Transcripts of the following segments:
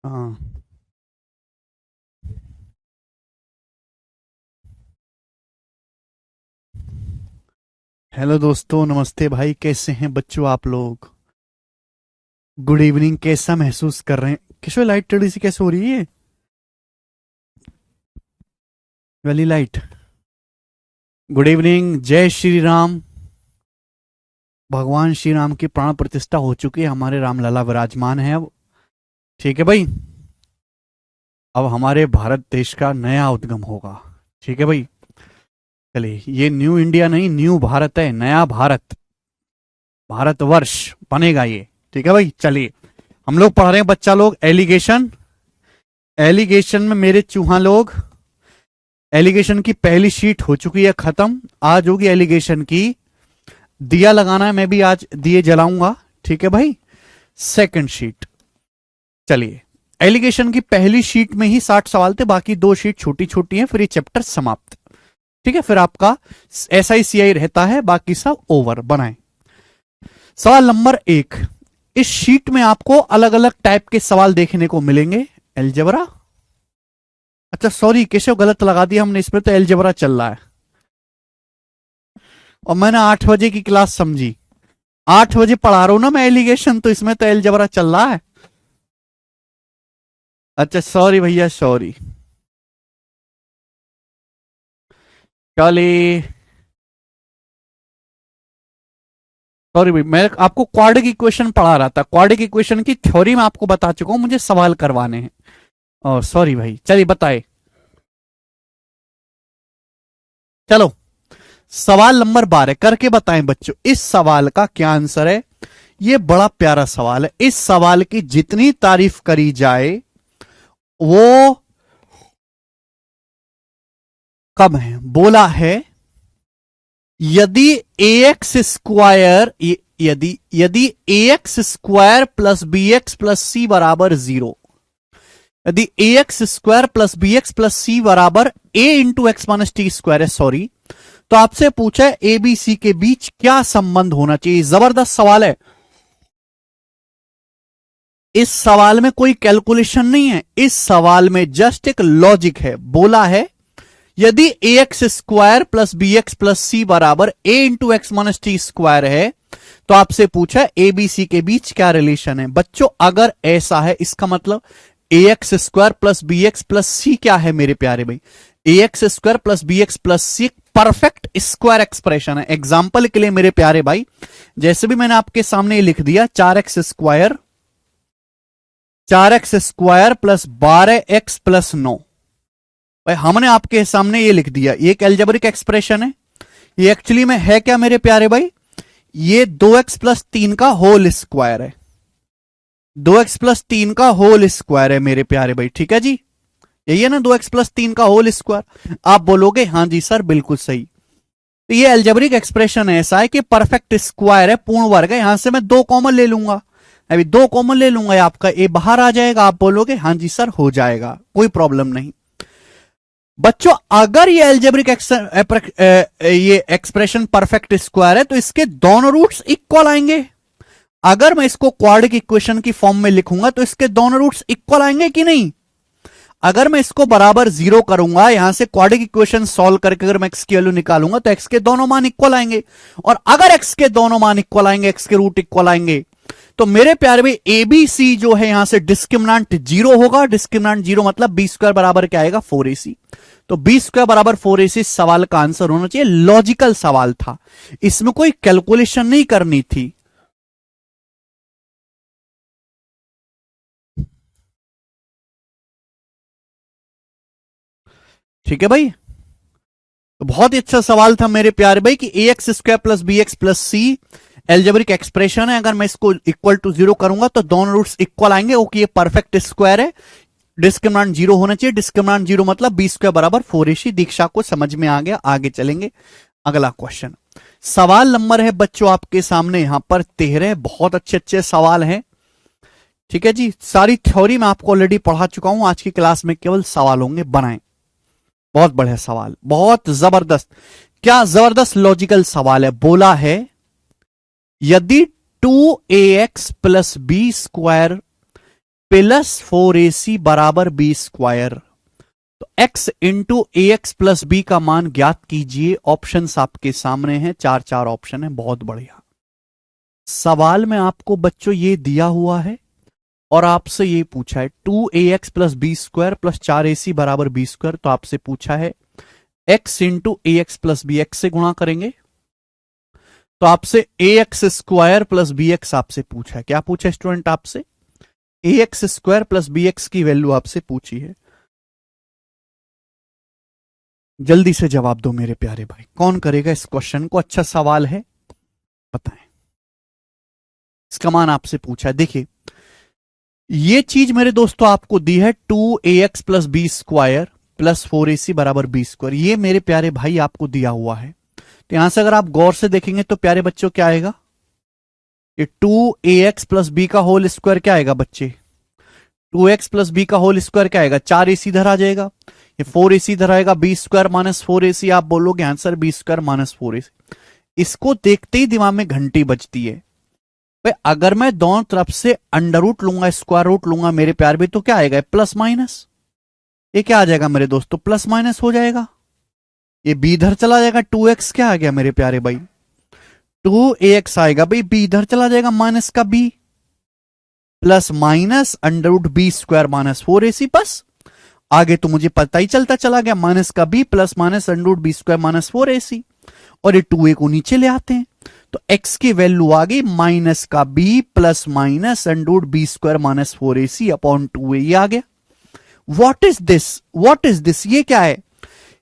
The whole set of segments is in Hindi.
हाँ। हेलो दोस्तों, नमस्ते भाई। कैसे हैं बच्चों आप लोग? Good evening. कैसा महसूस कर रहे हैं? किशोर, लाइट टेढ़ी सी कैसे हो रही है? वाली लाइट। Good evening. जय श्री राम। भगवान श्री राम की प्राण प्रतिष्ठा हो चुकी है, हमारे रामलला विराजमान है अब। ठीक है भाई। अब हमारे भारत देश का नया उद्गम होगा। ठीक है भाई। चलिए, ये न्यू इंडिया नहीं, न्यू भारत है, नया भारत। भारतवर्ष बनेगा ये। ठीक है भाई। चलिए, हम लोग पढ़ रहे हैं बच्चा लोग एलिगेशन। एलिगेशन में मेरे चूहा लोग, एलिगेशन की पहली शीट हो चुकी है खत्म। आज होगी एलिगेशन की। दिया लगाना है, मैं भी आज दिए जलाऊंगा। ठीक है भाई। Second sheet. चलिए, एलिगेशन की पहली शीट में ही 60 सवाल थे, बाकी दो शीट छोटी छोटी हैं, फिर ये चैप्टर समाप्त। ठीक है, फिर आपका SICI रहता है, बाकी सब ओवर बनाए। सवाल नंबर 1। इस शीट में आपको अलग अलग टाइप के सवाल देखने को मिलेंगे। एलजेब्रा। अच्छा सॉरी केशव, गलत लगा दिया हमने, इसमें तो एलजेब्रा चल रहा है और मैंने 8 बजे की क्लास समझी। 8 बजे पढ़ा रहा हूं ना मैं एलिगेशन, तो इसमें तो एलजेब्रा चल रहा है। अच्छा सॉरी भैया, सॉरी। चलिए, सॉरी भाई, मैं आपको क्वाड्रिक इक्वेशन पढ़ा रहा था। क्वाड्रिक इक्वेशन की थ्योरी मैं आपको बता चुका हूं, मुझे सवाल करवाने हैं। और सॉरी भाई, चलिए बताए। चलो, सवाल नंबर 12 करके बताएं बच्चों, इस सवाल का क्या आंसर है। ये बड़ा प्यारा सवाल है। इस सवाल की जितनी तारीफ करी जाए वो कम है। बोला है, यदि ax स्क्वायर, यदि ax square plus bx plus सी बराबर 0, यदि ax square plus bx plus सी बराबर a into X minus T square है, सॉरी, तो आपसे पूछा है ए बी सी के बीच क्या संबंध होना चाहिए। जबरदस्त सवाल है। इस सवाल में कोई कैलकुलेशन नहीं है, इस सवाल में जस्ट एक लॉजिक है। बोला है, यदि ax square plus B x plus सी बराबर a into X minus T square है, तो आपसे पूछा ए बी सी के बीच क्या रिलेशन है। बच्चों अगर ऐसा है, इसका मतलब ax square plus B x plus C क्या है मेरे प्यारे भाई? ax square plus B x plus C perfect square expression है। एग्जाम्पल के लिए मेरे प्यारे भाई, जैसे भी मैंने आपके सामने लिख दिया, 4x square plus 12x plus 9। भाई हमने आपके सामने ये लिख दिया, ये एक एल्जेब्रिक एक्सप्रेशन है। ये एक्चुअली में है क्या मेरे प्यारे भाई? ये 2x प्लस 3 का होल स्क्वायर है। 2x प्लस 3 का होल स्क्वायर है मेरे प्यारे भाई। ठीक है जी, यही है ना 2x प्लस 3 का होल स्क्वायर। आप बोलोगे हाँ जी सर, बिल्कुल सही। तो ये एल्जेब्रिक एक्सप्रेशन ऐसा है कि परफेक्ट स्क्वायर है, पूर्ण वर्ग है। यहां से मैं 2 कॉमन ले लूंगा, अभी 2 कॉमन ले लूंगा, आपका ए बाहर आ जाएगा। आप बोलोगे हाँ जी सर, हो जाएगा, कोई प्रॉब्लम नहीं। बच्चों अगर ये एल्जेब्रिक ये एक्सप्रेशन परफेक्ट स्क्वायर है, तो इसके दोनों रूट्स इक्वल आएंगे। अगर मैं इसको क्वाड्रिक इक्वेशन की फॉर्म में लिखूंगा तो इसके दोनों रूट्स इक्वल आएंगे कि नहीं? अगर मैं इसको बराबर 0 करूंगा, यहां से क्वाड्रिक इक्वेशन सॉल्व करके अगर मैं x की वैल्यू निकालूंगा, तो x के दोनों मान इक्वल आएंगे। और अगर x के दोनों मान इक्वल आएंगे, x के रूट इक्वल आएंगे, तो मेरे प्यारे भाई ABC जो है यहां से डिस्क्रिमिनेंट 0 होगा। डिस्क्रिमिनेंट 0 मतलब बी स्क्वायर बराबर क्या आएगा? 4AC। तो बी स्क्वायर बराबर 4AC सवाल का आंसर होना चाहिए। लॉजिकल सवाल था, इसमें कोई कैलकुलेशन नहीं करनी थी। ठीक है भाई, तो बहुत ही अच्छा सवाल था मेरे प्यारे भाई कि ax square plus B x plus C algebraic expression है। अगर मैं इसको इक्वल टू 0 करूंगा तो दोनों रूट्स इक्वल आएंगे। ओके, ये परफेक्ट स्क्वायर है, डिस्क्रिमिनेंट 0 होना चाहिए। डिस्क्रिमिनेंट 0 मतलब बी स्क्वायर बराबर 4AC। दीक्षा को समझ में आ गया, आगे चलेंगे। अगला क्वेश्चन, सवाल नंबर है बच्चों आपके सामने यहां पर 13। बहुत अच्छे अच्छे सवाल हैं। ठीक है जी, सारी थ्योरी मैं आपको ऑलरेडी पढ़ा चुका हूं, आज की क्लास में केवल सवाल होंगे, बनाएं। बहुत बढ़िया सवाल, बहुत जबरदस्त। क्या जबरदस्त लॉजिकल सवाल है। बोला है, यदि 2ax plus b square plus 4ac बराबर बी स्क्वायर। तो x into A x plus B का मान ज्ञात कीजिए। ऑप्शंस आपके सामने हैं, चार चार ऑप्शन है, बहुत बढ़िया। सवाल में आपको बच्चों ये दिया हुआ है और आपसे ये पूछा है 2ax plus b square plus 4ac बराबर बी स्क्वायर। तो आपसे पूछा है x into A x plus B, X से गुणा करेंगे तो आपसे ए x square plus B X आपसे पूछा है। क्या पूछा है स्टूडेंट? आपसे ए x square plus B X की वैल्यू आपसे पूछी है। जल्दी से जवाब दो मेरे प्यारे भाई, कौन करेगा इस क्वेश्चन को? अच्छा सवाल है, बताएं। इसका मान आपसे पूछा है। देखिए ये चीज मेरे दोस्तों आपको दी है 2ax plus b square plus 4ac बराबर बी स्क्वायर। ये मेरे प्यारे भाई आपको दिया हुआ है। तो यहां से अगर आप गौर से देखेंगे तो प्यारे बच्चों क्या आएगा? ये 2ax प्लस बी का होल स्क्वायर क्या आएगा बच्चे? 2x प्लस बी का होल स्क्वायर क्या आएगा? 4ac इधर आ जाएगा, ये 4ac इधर आएगा, बी स्क्वायर माइनस 4ac। आप बोलोगे answer B square minus 4ac। इसको देखते ही दिमाग में घंटी बजती है। भाई अगर मैं दोनों तरफ से अंडर रूट लूंगा, स्क्वायर रूट लूंगा मेरे प्यार भी, तो क्या आएगा? Plus minus. ये क्या आ जाएगा मेरे दोस्तों? प्लस माइनस हो जाएगा। ये बी इधर चला जाएगा, 2x क्या आ गया मेरे प्यारे भाई? 2ax आएगा भाई, बी इधर चला जाएगा, माइनस का b plus minus under root b square minus 4ac। बस आगे तो मुझे पता ही चलता चला गया, माइनस का b plus minus under root b square minus 4ac। और ये 2a को नीचे ले आते हैं तो x की वैल्यू आ गई माइनस का b plus minus under root b square minus 4ac upon 2a। ये आ गया। What is this? What is this? ये क्या है?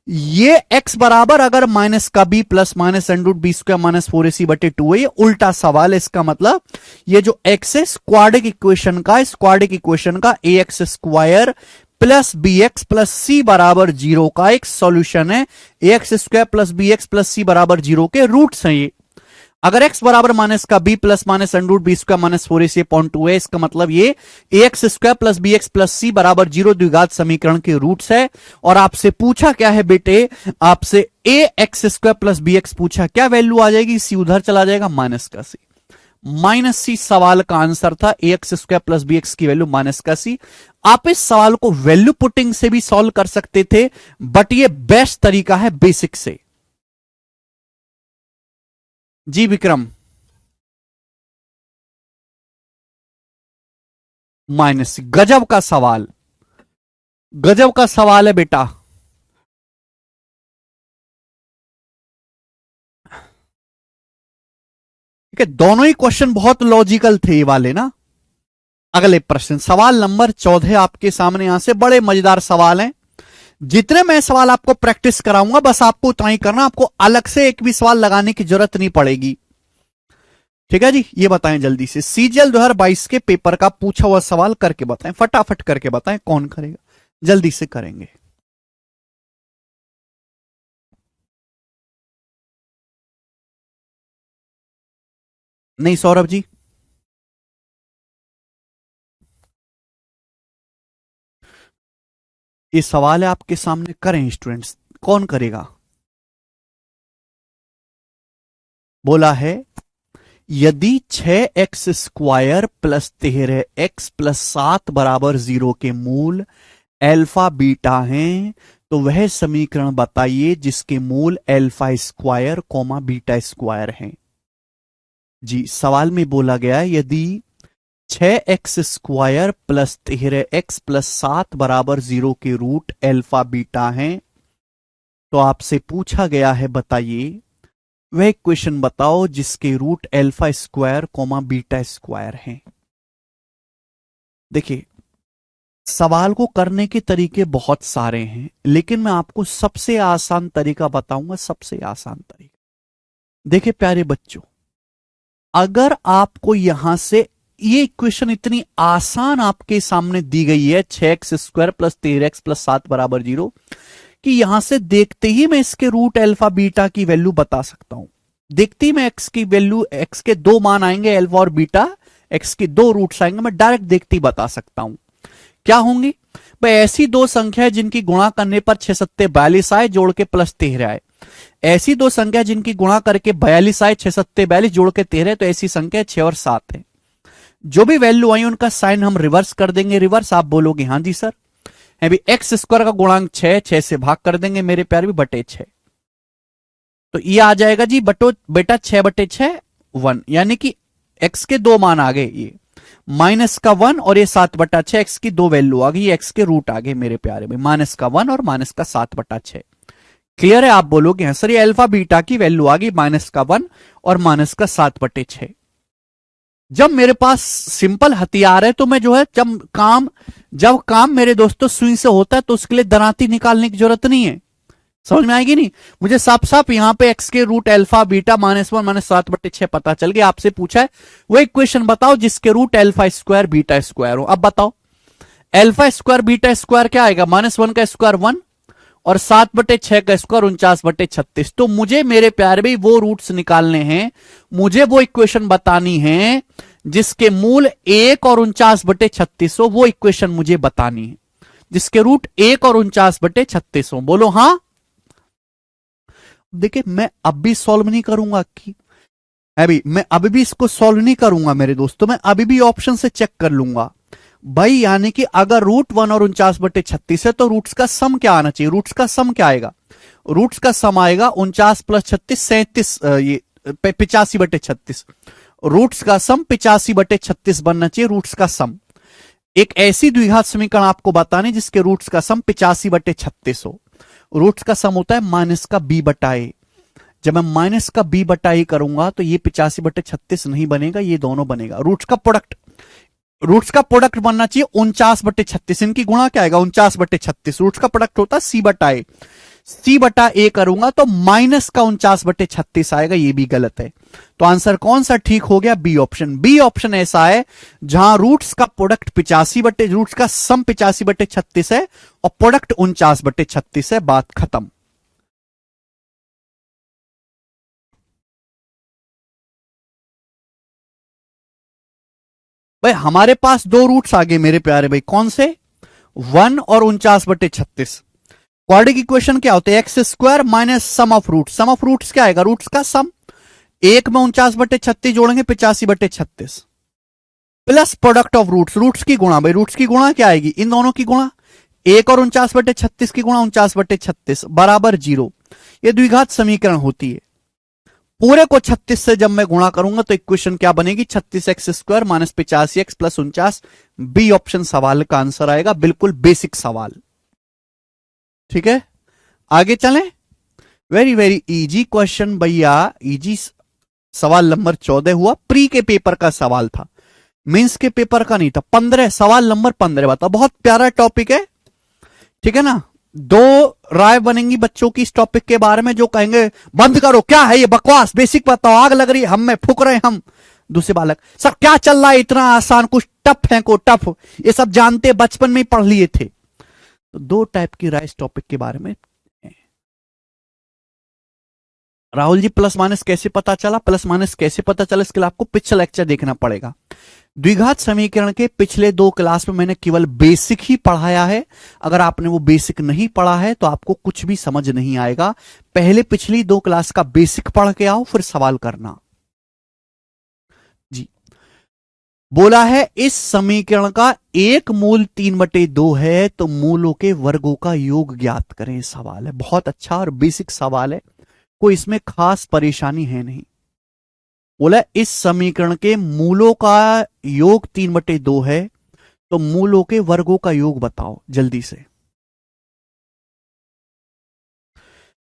ये x बराबर अगर माइनस का b plus minus under root b square minus 4ac बटे 2a, ये उल्टा सवाल है। इसका मतलब ये जो x है स्क्वाड्रिक इक्वेशन का, स्क्वाड्रिक इक्वेशन का ax square plus B x plus सी बराबर 0 का एक सॉल्यूशन है। X square plus B x plus सी बराबर 0 के रूट्स हैं ये। अगर x बराबर माइनस का b plus minus under root b square minus 4ac upon 2a, इसका मतलब ये x square plus B x plus सी बराबर 0 द्विघात समीकरण के रूट्स है। और आपसे पूछा क्या है बेटे? आपसे ए x square plus B x पूछा, क्या वैल्यू आ जाएगी? सी उधर चला जाएगा, माइनस का सी। माइनस सी सवाल का आंसर था। A x square plus B X की वैल्यू माइनस का सी। आप इस सवाल को वैल्यू पुटिंग से भी सॉल्व कर सकते थे, बट ये बेस्ट तरीका है बेसिक से। जी विक्रम, माइनस। गजब का सवाल, गजब का सवाल है बेटा। ठीक है, दोनों ही क्वेश्चन बहुत लॉजिकल थे ये वाले ना। अगले प्रश्न, सवाल नंबर 14 आपके सामने। यहां से बड़े मजेदार सवाल हैं। जितने मैं सवाल आपको प्रैक्टिस कराऊंगा बस आपको उतना ही करना, आपको अलग से एक भी सवाल लगाने की जरूरत नहीं पड़ेगी। ठीक है जी, ये बताएं जल्दी से, सीजीएल 2022 के पेपर का पूछा हुआ सवाल करके बताएं, फटाफट करके बताएं, कौन करेगा? जल्दी से करेंगे। नहीं सौरभ जी, ये सवाल है आपके सामने, करें स्टूडेंट्स, कौन करेगा? बोला है यदि 6x square plus 13x plus 7 बराबर 0 के मूल अल्फा बीटा हैं तो वह समीकरण बताइए जिसके मूल alpha square comma beta square हैं। जी, सवाल में बोला गया यदि 6x square plus 13x plus 7 बराबर 0 के रूट अल्फा बीटा हैं तो आपसे पूछा गया है बताइए वह इक्वेशन बताओ जिसके root alpha square comma beta square हैं। देखिए सवाल को करने के तरीके बहुत सारे हैं, लेकिन मैं आपको सबसे आसान तरीका बताऊंगा, सबसे आसान तरीका। देखिए प्यारे बच्चों, अगर आपको यहां से ये इक्वेशन इतनी आसान आपके सामने दी गई है 6x square plus 13x plus 7 बराबर 0, कि यहां से देखते ही मैं इसके रूट अल्फा बीटा की वैल्यू बता सकता हूं। देखते ही मैं x की वैल्यू, x के दो मान आएंगे अल्फा और बीटा, x के दो रूट्स आएंगे, मैं डायरेक्ट देखते ही बता सकता हूं। क्या होंगी भाई? ऐसी दो संख्या है जिनकी गुणा करने पर 6 सत्ते 42 आए, जोड़ के प्लस 13 आए। ऐसी दो संख्या जिनकी गुणा करके 42 आए, 6 सत्ते 42 जोड़ के 13, तो ऐसी संख्या 6 और 7 है। जो भी वैल्यू आई उनका साइन हम रिवर्स कर देंगे, रिवर्स। आप बोलोगे हाँ जी सर। अभी एक्स स्क्वायर का गुणांक 6, 6 से भाग कर देंगे मेरे प्यारे भी, बटे 6। तो ये आ जाएगा जी बटो बेटा 6 बटे 6 1, यानी कि एक्स के दो मान आ गए, ये माइनस का 1 और ये 7 बटा 6, एक्स की दो वैल्यू आ गई, एक्स के रूट आ गए मेरे प्यारे में, माइनस का 1 और माइनस का 7 बटा 6। क्लियर है? आप बोलोगे हाँ सर, ये अल्फा बीटा की वैल्यू आ गई, माइनस का 1 और माइनस का 7 बटे 6। जब मेरे पास सिंपल हथियार है तो मैं जो है जब काम मेरे दोस्तों सुई से होता है तो उसके लिए दराती निकालने की जरूरत नहीं है। समझ में आएगी नहीं? मुझे साफ साफ यहां पे एक्स के रूट अल्फा बीटा -1 -7 बटे 6 पता चल गया। आपसे पूछा है वो इक्वेशन बताओ जिसके root alpha square beta square हो। अब बताओ अल्फा स्क्वायर बीटा स्क्वायर क्या आएगा? -1 का स्क्वायर 1 और 7 बटे 6 का स्क्वायर 49 बटे 36। तो मुझे मेरे प्यारे भाई वो रूट्स निकालने हैं, मुझे वो इक्वेशन बतानी है जिसके मूल 1 और 49 बटे 36 हो। वो इक्वेशन मुझे बतानी है जिसके रूट 1 और 49 बटे 36 हो। बोलो हाँ। देखिए मैं अब भी सॉल्व नहीं करूंगा कि अभी मैं अभी भी इसको सॉल्व नहीं करूंगा मेरे दोस्तों, मैं अभी भी ऑप्शन से चेक कर लूंगा भाई। यानी कि अगर रूट 1 और 49 बटे 36 है तो रूट्स का सम क्या आना चाहिए? रूट्स का सम क्या आएगा? रूट्स का सम आएगा 49 प्लस 36 37, ये 85 बटे 36। रूट्स का सम 85 बटे 36 बनना चाहिए रूट्स का सम। एक ऐसी द्विघात समीकरण आपको बताने जिसके रूट्स का सम 85 बटे 36 हो। रूट्स का सम होता है माइनस का बी बटा ए। जब मैं माइनस का बी बटा ए करूंगा तो ये 85 बटे 36 नहीं बनेगा, ये दोनों बनेगा। रूट्स का प्रोडक्ट बनना चाहिए 49 बटे 36। इनकी गुणा क्या आएगा? 49 बटे 36। रूट्स का प्रोडक्ट होता है सी बटा ए। सी बटा ए करूंगा तो माइनस का 49 बटे 36 आएगा, ये भी गलत है। तो आंसर कौन सा ठीक हो गया? B option. बी ऑप्शन ऐसा है जहां रूट्स का प्रोडक्ट 85 बटे रूट्स का सम 85 बटे 36 है और प्रोडक्ट 49 बटे 36 है। बात खत्म। भाई हमारे पास दो रूट्स आ गए मेरे प्यारे भाई, कौन से? 1 और 49 बटे 36। क्वाड्रेटिक इक्वेशन क्या होते हैं? X square minus sum of root. Sum of roots क्या आएगा? रूट्स का सम। एक में 49 बटे 36 जोड़ेंगे 85 बटे 36 plus product of roots. Roots की गुणा। भाई रूट्स की गुणा क्या आएगी? इन दोनों की गुणा। 1 और 49 बटे 36 की गुणा 49 बटे 36 बराबर 0। यह द्विघात समीकरण होती है। पूरे को 36 से जब मैं गुणा करूंगा तो इक्वेशन क्या बनेगी? 36x square minus 85x plus 49। B option सवाल का आंसर आएगा। बिल्कुल बेसिक सवाल। ठीक है, आगे चलें। वेरी वेरी इजी क्वेश्चन भैया, इजी सवाल नंबर 14 हुआ। प्री के पेपर का सवाल था, मेंस के पेपर का नहीं था। 15 सवाल नंबर 15 बताओ। बहुत प्यारा टॉपिक है, ठीक है ना। दो राय बनेंगी बच्चों की इस टॉपिक के बारे में, जो कहेंगे बंद करो, क्या है ये बकवास, बेसिक बताओ, आग लग रही है हम में, फूक रहे हम। दूसरे बालक, सर क्या चल रहा है, इतना आसान, कुछ टफ है को टफ, ये सब जानते, बचपन में ही पढ़ लिए थे। तो दो टाइप की राय इस टॉपिक के बारे में। राहुल जी प्लस माइनस कैसे पता चला? प्लस माइनस कैसे पता चला इसके लिए आपको पिछला लेक्चर देखना पड़ेगा। द्विघात समीकरण के पिछले दो क्लास में मैंने केवल बेसिक ही पढ़ाया है। अगर आपने वो बेसिक नहीं पढ़ा है तो आपको कुछ भी समझ नहीं आएगा। पहले पिछली दो क्लास का बेसिक पढ़ के आओ, फिर सवाल करना जी। बोला है इस समीकरण का एक मूल 3/2 है तो मूलों के वर्गों का योग ज्ञात करें। सवाल है बहुत अच्छा और बेसिक सवाल है, कोई इसमें खास परेशानी है नहीं। बोला इस समीकरण के मूलों का योग 3/2 है तो मूलों के वर्गों का योग बताओ जल्दी से।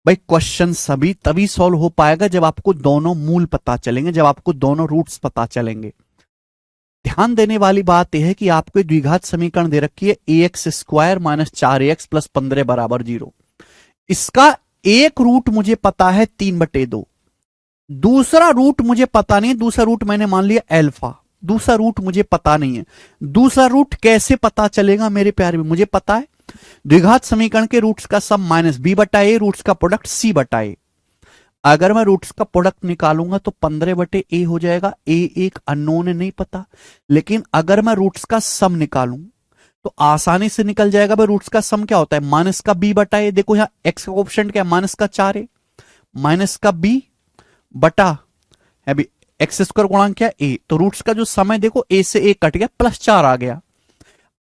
भाई क्वेश्चन सभी तभी सॉल्व हो पाएगा जब आपको दोनों मूल पता चलेंगे, जब आपको दोनों रूट्स पता चलेंगे। ध्यान देने वाली बात यह है कि आपको द्विघात समीकरण दे रखी है ax square minus 4ax plus 15 बराबर 0। इसका एक रूट मुझे पता है 3/2, दूसरा रूट मुझे पता नहीं है। दूसरा रूट मैंने मान लिया अल्फा, दूसरा रूट मुझे पता नहीं है। दूसरा रूट कैसे पता चलेगा मेरे प्यारे? मुझे पता है द्विघात समीकरण के रूट्स का सम माइनस बी बटा ए, रूट्स का प्रोडक्ट सी बटा ए। अगर मैं रूट्स का प्रोडक्ट निकालूंगा तो 15/a हो जाएगा। ए एक अननोन है, नहीं पता। लेकिन अगर मैं रूट्स का सम निकालूं तो आसानी से निकल जाएगा। भाई रूट्स का सम क्या होता है? माइनस का बी बटा ए। देखो यहां एक्स का ऑप्शन क्या है? माइनस का 4 है, माइनस का बी बटा है भी एक्स स्क्वायर गुणा क्या ए, तो रूट्स का जो सम है देखो ए से ए कट गया, +4 आ गया।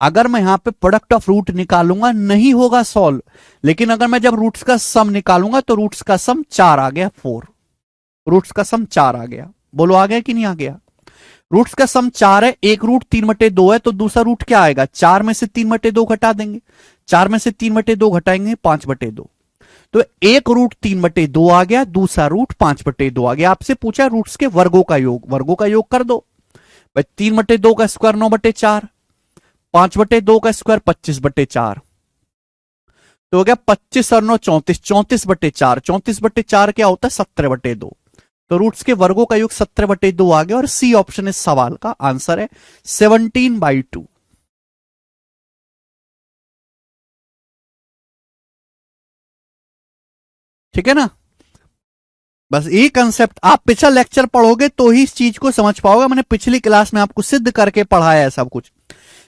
अगर मैं यहां पे प्रोडक्ट ऑफ रूट निकालूंगा नहीं होगा सॉल्व, लेकिन अगर मैं जब रूट्स का सम निकालूंगा तो रूट्स का सम 4 आ गया, 4। रूट्स का सम 4 आ गया, बोलो आ गया कि नहीं आ गया? रूट्स का सम 4 है, एक रूट 3/2 है, तो दूसरा रूट क्या आएगा? 4 में से 3/2 घटा देंगे, 4 में से 3/2 घटाएंगे 5/2, तो एक रूट 3/2 आ गया, दूसरा रूट 5/2 आ गया। आपसे पूछा रूट्स के वर्गों का योग, वर्गों का योग कर दो भाई। 3/2 का स्क्वायर 9/4, 5/2 का स्क्वायर 25/4, तो हो गया 25 और 9 34, 34/4, 34/4 क्या होता है? 17/2। तो रूट्स के वर्गों का योग 17/2 आ गया और सी ऑप्शन इस सवाल का आंसर है 17/2। ठीक है ना? बस ये कंसेप्ट आप पिछला लेक्चर पढ़ोगे तो ही इस चीज को समझ पाओगे। मैंने पिछली क्लास में आपको सिद्ध करके पढ़ाया है सब कुछ,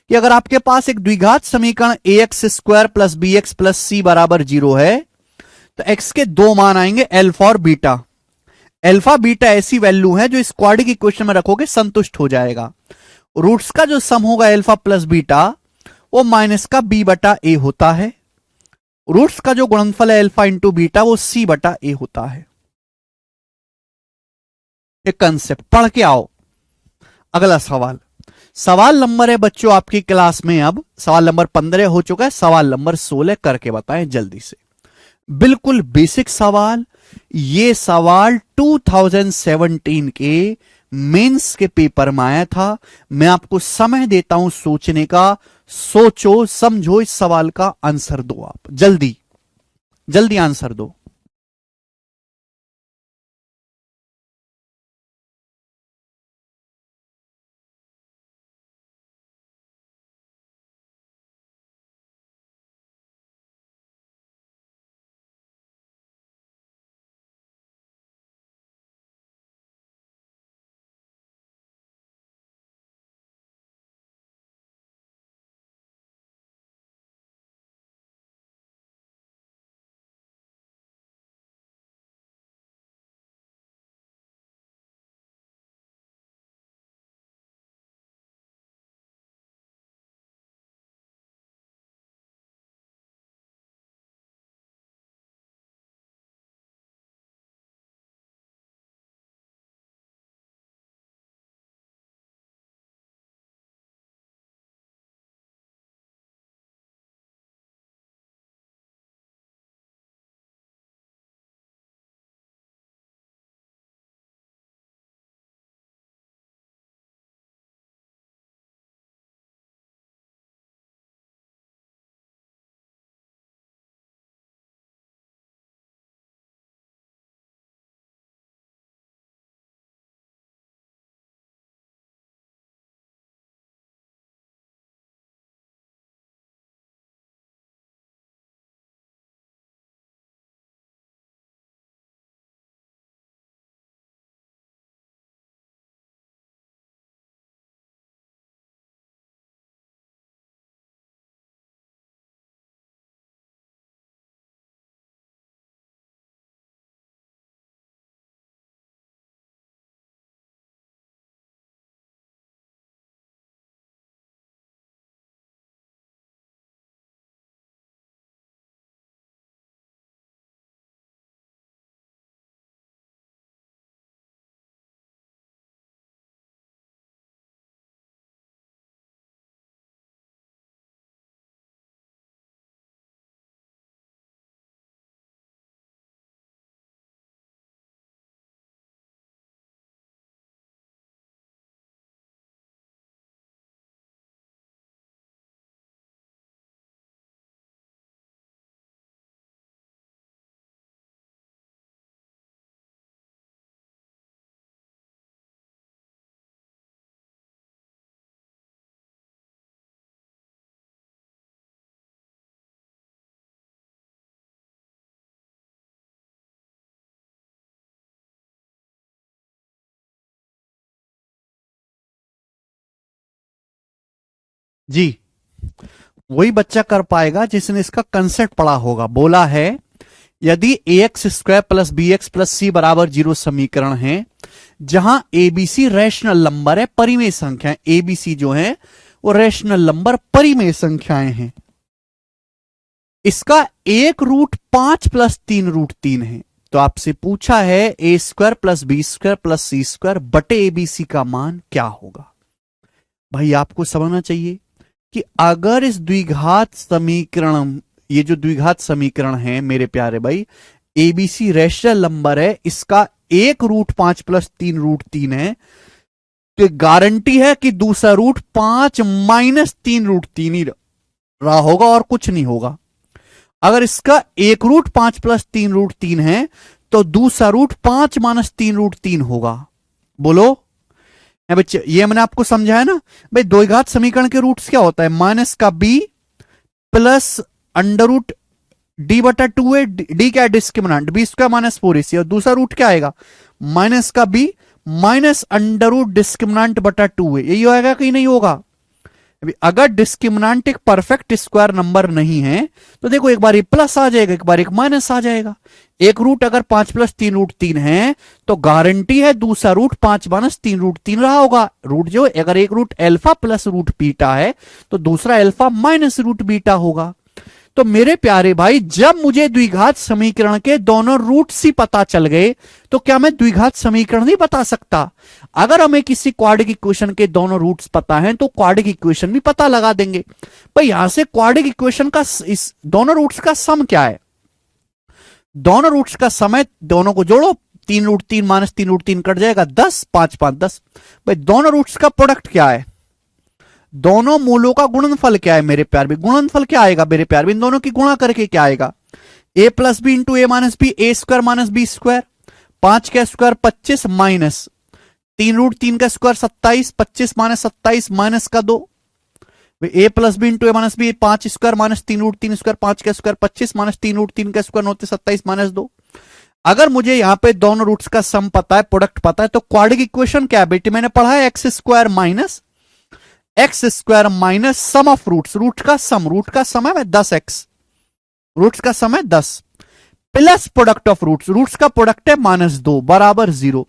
कि अगर आपके पास एक द्विघात समीकरण a x square plus B x plus सी बराबर 0 है, तो एक्स के दो मान आएंगे अल्फा और बीटा। अल्फा बीटा ऐसी वैल्यू है जो इस क्वाड्रिक इक्वेशन में रखोगे संतुष्ट हो जाएगा। रूट्स का जो सम होगा अल्फा प्लस बीटा, वो माइनस का बी बटा ए होता है। रूट्स का जो गुणनफल है अल्फा इंटू बीटा, वो सी बटा ए होता है। एक कंसेप्ट पढ़ के आओ। अगला सवाल, सवाल नंबर है बच्चों आपकी क्लास में, अब सवाल नंबर 15 हो चुका है, सवाल नंबर 16 करके बताएं जल्दी से। बिल्कुल बेसिक सवाल। ये सवाल 2017 के मेंस के पेपर में आया था। मैं आपको समय देता हूं सोचने का, सोचो समझो, इस सवाल का आंसर दो। आप जल्दी जल्दी आंसर दो। जी, वही बच्चा कर पाएगा जिसने इसका कंसेप्ट पढ़ा होगा। बोला है यदि a x square plus B x plus सी बराबर 0 समीकरण है, जहां एबीसी रैशनल नंबर है, परिमेय संख्या, एबीसी जो है वो रैशनल नंबर परिमेय संख्याएं हैं, इसका एक रूट 5 प्लस 3 रूट 3 है, तो आपसे पूछा है a square plus b square plus c square बटे एबीसी का मान क्या होगा। भाई आपको समझना चाहिए कि अगर इस द्विघात समीकरण, ये जो द्विघात समीकरण है मेरे प्यारे भाई, एबीसी रैशनल नंबर है, इसका एक रूट 5 प्लस 3 रूट 3 है, तो गारंटी है कि दूसरा रूट 5 माइनस 3 रूट 3 ही रहा होगा और कुछ नहीं होगा। अगर इसका एक रूट 5 प्लस 3 रूट 3 है तो दूसरा रूट 5 माइनस 3 रूट 3 होगा। बोलो बच्चे, ये मैंने आपको समझाया ना भाई, द्विघात समीकरण के रूट्स क्या होता है, माइनस का b plus under root d बटा 2 है, डी क्या है discriminant, B square minus 4ac, और दूसरा रूट क्या आएगा, माइनस का b minus under root discriminant बटा 2 है, यही होगा कि नहीं होगा। अगर डिस्क्रिमिनेंट एक परफेक्ट स्क्वायर नंबर नहीं है तो देखो एक बार ये प्लस आ जाएगा, एक बार एक माइनस आ जाएगा। एक रूट अगर 5 प्लस 3 रूट 3 है तो गारंटी है दूसरा रूट 5 माइनस 3 रूट 3 रहा होगा। रूट जो अगर एक root alpha plus root beta है तो दूसरा अल्फा माइनस रूट बीटा होगा। तो मेरे प्यारे भाई, जब मुझे द्विघात समीकरण के दोनों रूट्स ही पता चल गए तो क्या मैं द्विघात समीकरण नहीं बता सकता। अगर हमें किसी क्वाड्रिक इक्वेशन के दोनों रूट्स पता हैं तो क्वाड्रिक इक्वेशन भी पता लगा देंगे। भाई यहां से क्वाड्रिक इक्वेशन का इस दोनों रूट्स का सम क्या है, दोनों रूट्स का समय, दोनों को जोड़ो, 3 रूट 3 माइनस 3 रूट 3 कट जाएगा 10, 5 5 10। भाई दोनों रूट्स का प्रोडक्ट क्या है, दोनों मूलों का गुणनफल क्या है मेरे प्यार भी, गुणनफल क्या आएगा मेरे प्यार भी, इन दोनों की गुणा करके क्या आएगा, ए plus b into a minus B, A square minus b square, 5 का स्क्वायर 25 माइनस 3 रूट 3 का स्क्वायर 27, 25 माइनस 27 माइनस का 2, a plus b into a minus b, 5 square minus 3 root 3 square, 5 का स्क्वायर 25 माइनस 3 रूट 3 का स्क्वायर होते 27 माइनस 2। अगर मुझे यहां पे दोनों रूट्स का सम पता है, प्रोडक्ट पता है, तो क्वाड्रिक इक्वेशन क्या है बेटे, मैंने पढ़ा है x square minus x square minus sum of roots, root का सम, रूट का सम है 10x, रूट्स का सम है 10 plus product of roots, roots का प्रोडक्ट है -2 बराबर 0।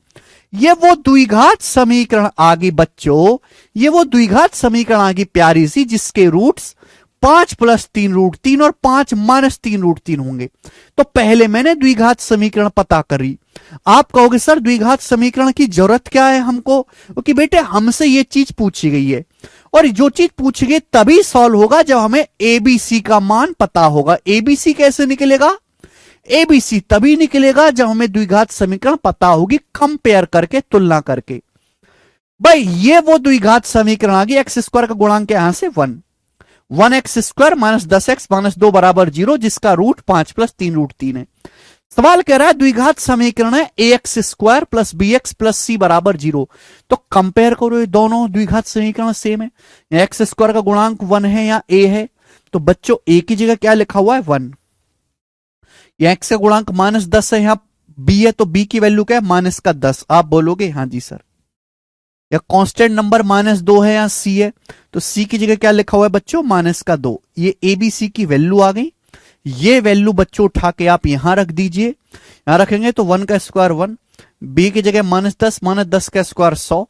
ये वो द्विघात समीकरण आ गई बच्चों, ये वो द्विघात समीकरण आ गई प्यारी सी, जिसके रूट्स 5 प्लस 3 रूट 3 और 5 माइनस 3 रूट 3 होंगे। तो पहले मैंने द्विघात समीकरण पता करी। आप कहोगे सर द्विघात समीकरण की जरूरत क्या है हमको, क्योंकि बेटे हमसे ये चीज पूछी गई है, और जो चीज पूछी गई तभी सॉल्व होगा जब हमें एबीसी का मान पता होगा। एबीसी कैसे निकलेगा, एबीसी तभी निकलेगा जब हमें द्विघात समीकरण पता होगी, कंपेयर करके, तुलना करके। भाई ये वो द्विघात समीकरण आ गई, एक्स स्क्वायर का गुणांक यहां से 1 x square minus 10x minus 2 बराबर 0, जिसका रूट 5 प्लस 3 रूट 3 है। सवाल कह रहा है द्विघात समीकरण है a x square plus B x plus सी बराबर 0, तो कंपेयर करो, ये दोनों द्विघात समीकरण सेम है, एक्स स्क्वायर का गुणांक 1 है या ए है, तो बच्चों ए की जगह क्या लिखा हुआ है 1, या एक्स का गुणांक -10 है, यहां बी है तो बी की वैल्यू क्या है माइनस का 10। आप बोलोगे हाँ जी सर, या कांस्टेंट नंबर -2 है या सी है, तो सी की जगह क्या लिखा हुआ है बच्चों माइनस का 2। ये ए बी सी की वैल्यू आ गई, ये वैल्यू बच्चों उठा के आप यहां रख दीजिए, यहां रखेंगे तो 1 का स्क्वायर 1, बी की जगह -10 का स्क्वायर 100,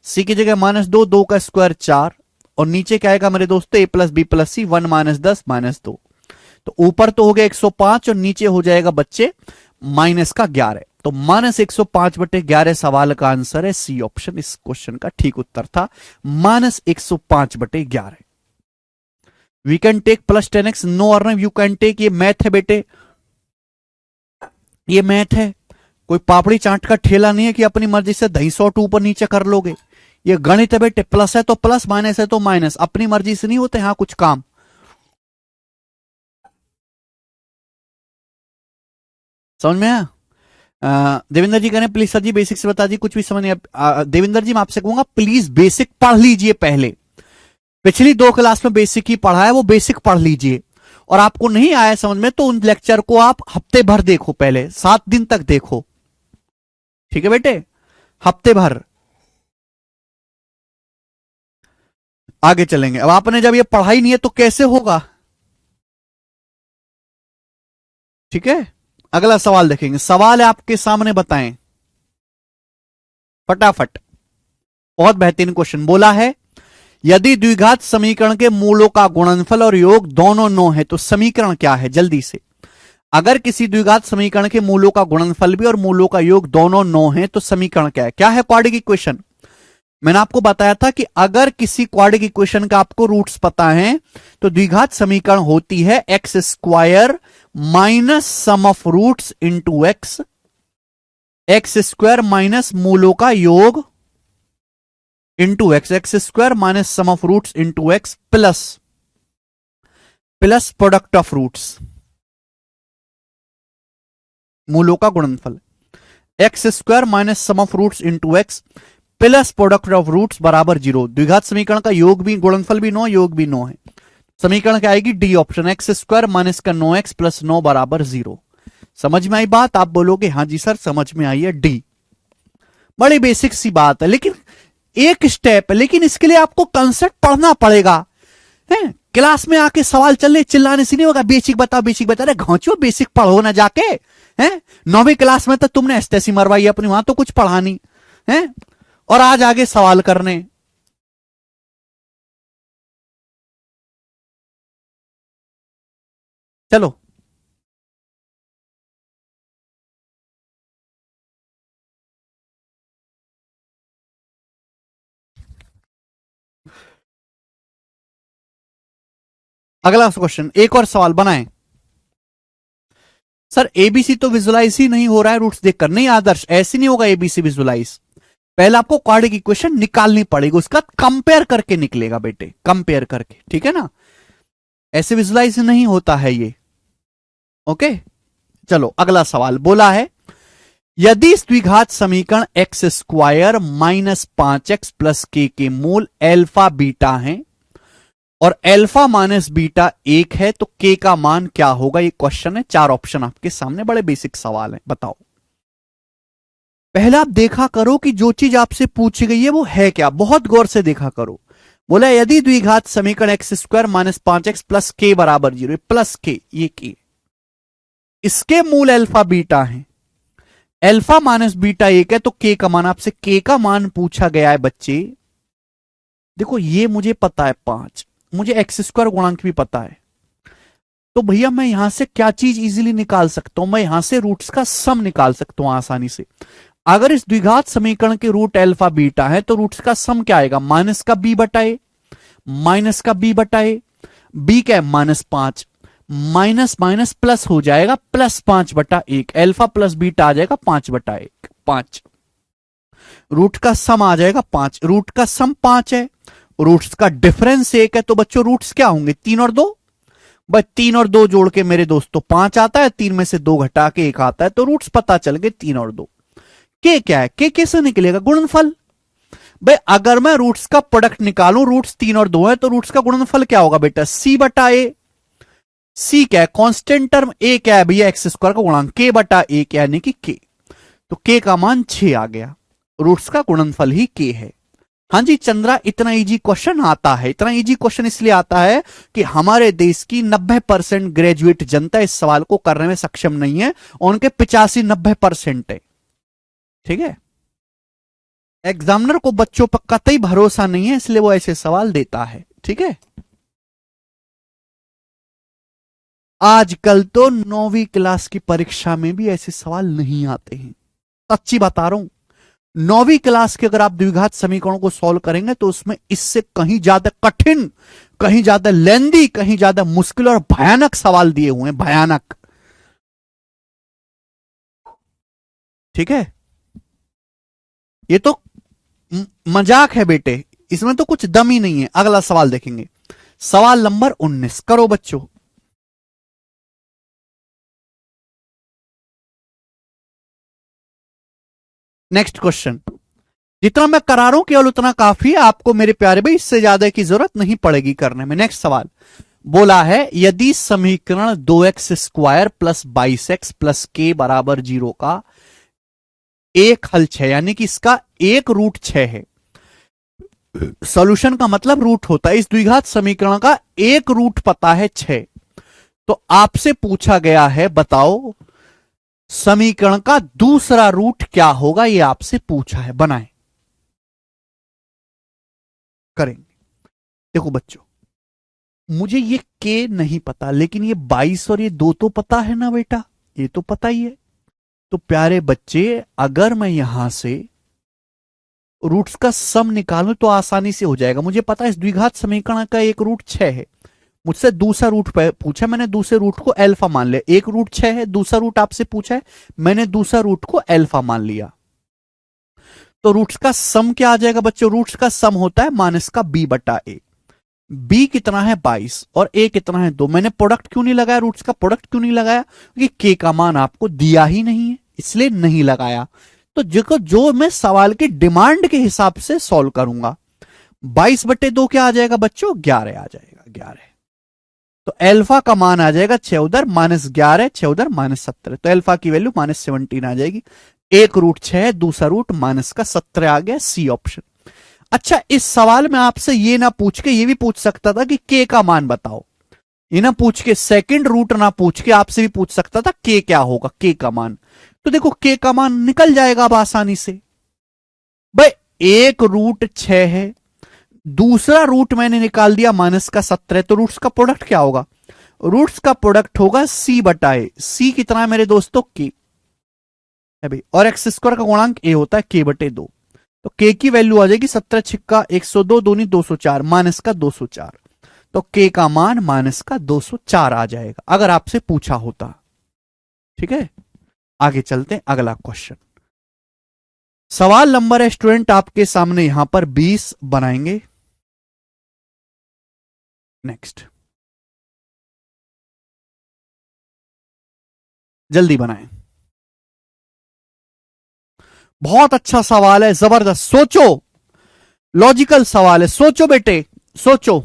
सी की जगह -2 2 का स्क्वायर 4, और नीचे क्या आएगा मेरे दोस्तों ए प्लस बी प्लस सी 1 -10 -2। तो ऊपर तो हो गया 105 और नीचे हो जाएगा बच्चे -11, तो -105/11 सवाल का आंसर है सी ऑप्शन, इस क्वेश्चन का ठीक उत्तर था -105/11। We can take plus 10x, no Arnav you can take, ये मैथ है बेटे, ये मैथ है, कोई पापड़ी चाट का ठेला नहीं है कि अपनी मर्जी से दही सॉट ऊपर नीचे कर लोगे। ये गणित है बेटे, प्लस है तो प्लस, माइनस है तो माइनस, अपनी मर्जी से नहीं होते यहां कुछ काम। समझ में आया? देवेंद्र जी कह रहे हैं प्लीज सर जी बेसिक से बता दी, कुछ भी समझ नहीं। देवेंद्र जी मैं आपसे कहूंगा प्लीज बेसिक पढ़ लीजिए पहले, पिछली 2 क्लास में बेसिक ही पढ़ा है, वो बेसिक पढ़ लीजिए, और आपको नहीं आया समझ में तो उन लेक्चर को आप हफ्ते भर देखो, पहले 7 दिन तक देखो, ठीक है बेटे, हफ्ते भर आगे चलेंगे। अब आपने जब ये पढ़ाई नहीं है तो कैसे होगा, ठीक है, अगला सवाल देखेंगे। सवाल है आपके सामने, बताएं फटाफट। बहुत बेहतरीन क्वेश्चन बोला है, यदि द्विघात समीकरण के मूलों का गुणनफल और योग दोनों 9 है तो समीकरण क्या है? जल्दी से। अगर किसी द्विघात समीकरण के मूलों का गुणनफल भी और मूलों का योग दोनों 9 है तो समीकरण क्या है? क्या है क्वाड्रेटिक इक्वेशन? मैंने आपको बताया था कि अगर किसी क्वाड्रेटिक इक्वेशन का आपको रूट्स पता है तो द्विघात समीकरण होती है x square minus sum of roots into x, x square minus मूलों का योग into x, x square minus sum of roots into x plus product of roots, मूलों का गुणनफल। X square minus sum of roots into x plus product of roots बराबर 0। द्विघात समीकरण का योग भी, गुणनफल भी 9, योग भी 9 है। समीकरण क्या आएगी? D option, x square minus का 9x प्लस 9 बराबर 0। समझ में आई बात? आप बोलोगे हाँ जी सर समझ में आई है, डी। बड़ी बेसिक सी बात है, लेकिन एक स्टेप है, लेकिन इसके लिए आपको कंसेप्ट पढ़ना पड़ेगा। है क्लास में आके सवाल चल रहे, चिल्लाने से नहीं होगा। बेसिक बताओ, बेसिक बता रहे, घोंचो बेसिक पढ़ो ना जाके। हैं 9वीं क्लास में तो तुमने एसटेसी मरवाई अपनी, वहां तो कुछ पढ़ा नहीं है, और आज आगे सवाल करने। चलो अगला क्वेश्चन, एक और सवाल बनाएं। सर एबीसी तो विजुलाइज ही नहीं हो रहा है रूट्स देखकर। नहीं आदर्श, ऐसे नहीं होगा एबीसी विजुलाइज। पहले आपको क्वाड्रेटिक इक्वेशन निकालनी पड़ेगी, उसका कंपेयर करके निकलेगा बेटे, कंपेयर करके, ठीक है ना। ऐसे विजुलाइज नहीं होता है ये। ओके चलो अगला सवाल बोला है, यदि द्विघात समीकरण x square minus 5x plus के मूल एल्फा बीटा हैं और एल्फा माइनस बीटा 1 है तो के का मान क्या होगा? ये क्वेश्चन है, 4 ऑप्शन आपके सामने, बड़े बेसिक सवाल है, बताओ। पहले आप देखा करो कि जो चीज आपसे पूछी गई है वो है क्या, बहुत गौर से देखा करो। बोला यदि द्विघात समीकरण x square minus 5x plus के बराबर 0, प्लस के, ये के, इसके मूल अल्फा बीटा है, अल्फा माइनस बीटा 1 है तो के का मान, आपसे के का मान पूछा गया है बच्चे। देखो ये मुझे पता है 5, मुझे एक्स स्क्वायर गुणांक भी पता है, तो भैया मैं यहां से क्या चीज इजीली निकाल सकता हूं? मैं यहां से रूट्स का सम निकाल सकता हूं आसानी से। अगर इस द्विघात समीकरण के रूट अल्फा बीटा है तो रूट्स का सम क्या आएगा? माइनस का बी बटा ए, माइनस का बी बटा ए, बी क्या है? -5, माइनस माइनस प्लस हो जाएगा, +5/1, अल्फा प्लस बीटा आ जाएगा 5/1, 5। रूट का सम आ जाएगा 5, रूट का सम 5 है, रूट्स का डिफरेंस 1 है, तो बच्चों रूट्स क्या होंगे? 3 और 2। बस 3 और 2 जोड़ के मेरे दोस्तों 5 आता है, 3 में से 2 घटा के 1 आता है, तो रूट्स पता चल गए 3 और 2। के क्या है? के कैसे निकलेगा? गुणनफल। भाई अगर मैं रूट्स का प्रोडक्ट निकालूं, रूट्स 3 और 2 है तो रूट्स का गुणनफल क्या होगा बेटा? सी बटा ए। सी क्या है? Constant term. ए क्या है भैया? एक्स स्क्वायर का गुणांक, के बटा ए यानी कि के, तो के का मान 6 आ गया। रूट्स का गुणनफल ही के है। हाँ जी चंद्रा, इतना इजी क्वेश्चन आता है, इतना इजी क्वेश्चन इसलिए आता है कि हमारे देश की 90% ग्रेजुएट जनता इस सवाल को करने में सक्षम नहीं है, उनके 85-90% है। ठीक है, एग्जामिनर को बच्चों पर कतई भरोसा नहीं है, इसलिए वो ऐसे सवाल देता है। ठीक है, आजकल तो 9वीं क्लास की परीक्षा में भी ऐसे सवाल नहीं आते हैं, सच्ची बता रहा हूं। 9वीं क्लास के अगर आप द्विघात समीकरणों को सॉल्व करेंगे तो उसमें इससे कहीं ज्यादा कठिन, कहीं ज्यादा लेंदी, कहीं ज्यादा मुश्किल और भयानक सवाल दिए हुए हैं, भयानक। ठीक है, ये तो मजाक है बेटे, इसमें तो कुछ दम ही नहीं है। अगला सवाल देखेंगे, सवाल नंबर 19, करो बच्चों। नेक्स्ट क्वेश्चन, जितना मैं करा रहा हूं केवल उतना काफी है आपको मेरे प्यारे भाई, इससे ज्यादा की जरूरत नहीं पड़ेगी करने में। नेक्स्ट सवाल बोला है, यदि समीकरण 2x square plus 22x plus के बराबर 0 का एक हल 6, यानी कि इसका एक रूट 6 है। सॉल्यूशन का मतलब रूट होता है, इस द्विघात समीकरण का एक रूट पता है 6, तो आपसे पूछा गया है बताओ समीकरण का दूसरा रूट क्या होगा, ये आपसे पूछा है, बनाए करेंगे। देखो बच्चों, मुझे ये के नहीं पता, लेकिन ये 22 और ये 2 तो पता है ना बेटा, ये तो पता ही है। तो प्यारे बच्चे, अगर मैं यहां से रूट्स का सम निकालूं तो आसानी से हो जाएगा। मुझे पता है इस द्विघात समीकरण का एक रूट 6 है। मुझसे दूसरा रूट पूछा, मैंने दूसरे रूट को अल्फा मान लिया। एक रूट 6 है, दूसरा रूट आपसे पूछा है, मैंने दूसरा रूट को अल्फा मान लिया। तो रूट्स का सम क्या आ जाएगा बच्चों? रूट्स का सम होता है माइनस का बी बटा ए। बी कितना है 22 और ए कितना है 2। मैंने प्रोडक्ट क्यों नहीं लगाया, रूट्स का प्रोडक्ट क्यों नहीं लगाया? क्योंकि के का मान आपको दिया ही नहीं है, इसलिए नहीं लगाया। तो जो मैं सवाल की डिमांड के हिसाब से सॉल्व करूंगा। 22/2 क्या आ जाएगा बच्चों? 11 आ जाएगा, 11। तो एल्फा का मान आ जाएगा 6 उधर -11, 6 उधर -17। तो एल्फा की वैल्यू -17 आ जाएगी। एक रूट 6 है, दूसरा रूट -17 आ गया, सी ऑप्शन। अच्छा, इस सवाल में आपसे ये ना पूछ के ये भी पूछ सकता था कि के का मान बताओ। ये ना पूछ के, सेकंड रूट ना पूछ के आपसे भी पूछ सकता था के क्या होगा, के का मान। तो देखो के का मान निकल जाएगा अब आसानी से। भाई एक रूट 6 है, दूसरा रूट मैंने निकाल दिया -17, तो रूट्स का प्रोडक्ट क्या होगा? रूट्स का प्रोडक्ट होगा सी बटाए। सी कितना है मेरे दोस्तों? के है भाई, और एक्स स्क्वायर का गुणांक ए होता है k/2। तो के की वैल्यू आ जाएगी 17 छिक्का 102 दूनी 204 माइनस का 204। तो के का मान माइनस का 204 आ जाएगा अगर आपसे पूछा होता। ठीक है, आगे चलते हैं, अगला क्वेश्चन। सवाल नंबर है स्टूडेंट आपके सामने यहां पर 20 बनाएंगे। नेक्स्ट, जल्दी बनाएं। बहुत अच्छा सवाल है, जबरदस्त, सोचो, लॉजिकल सवाल है, सोचो बेटे, सोचो।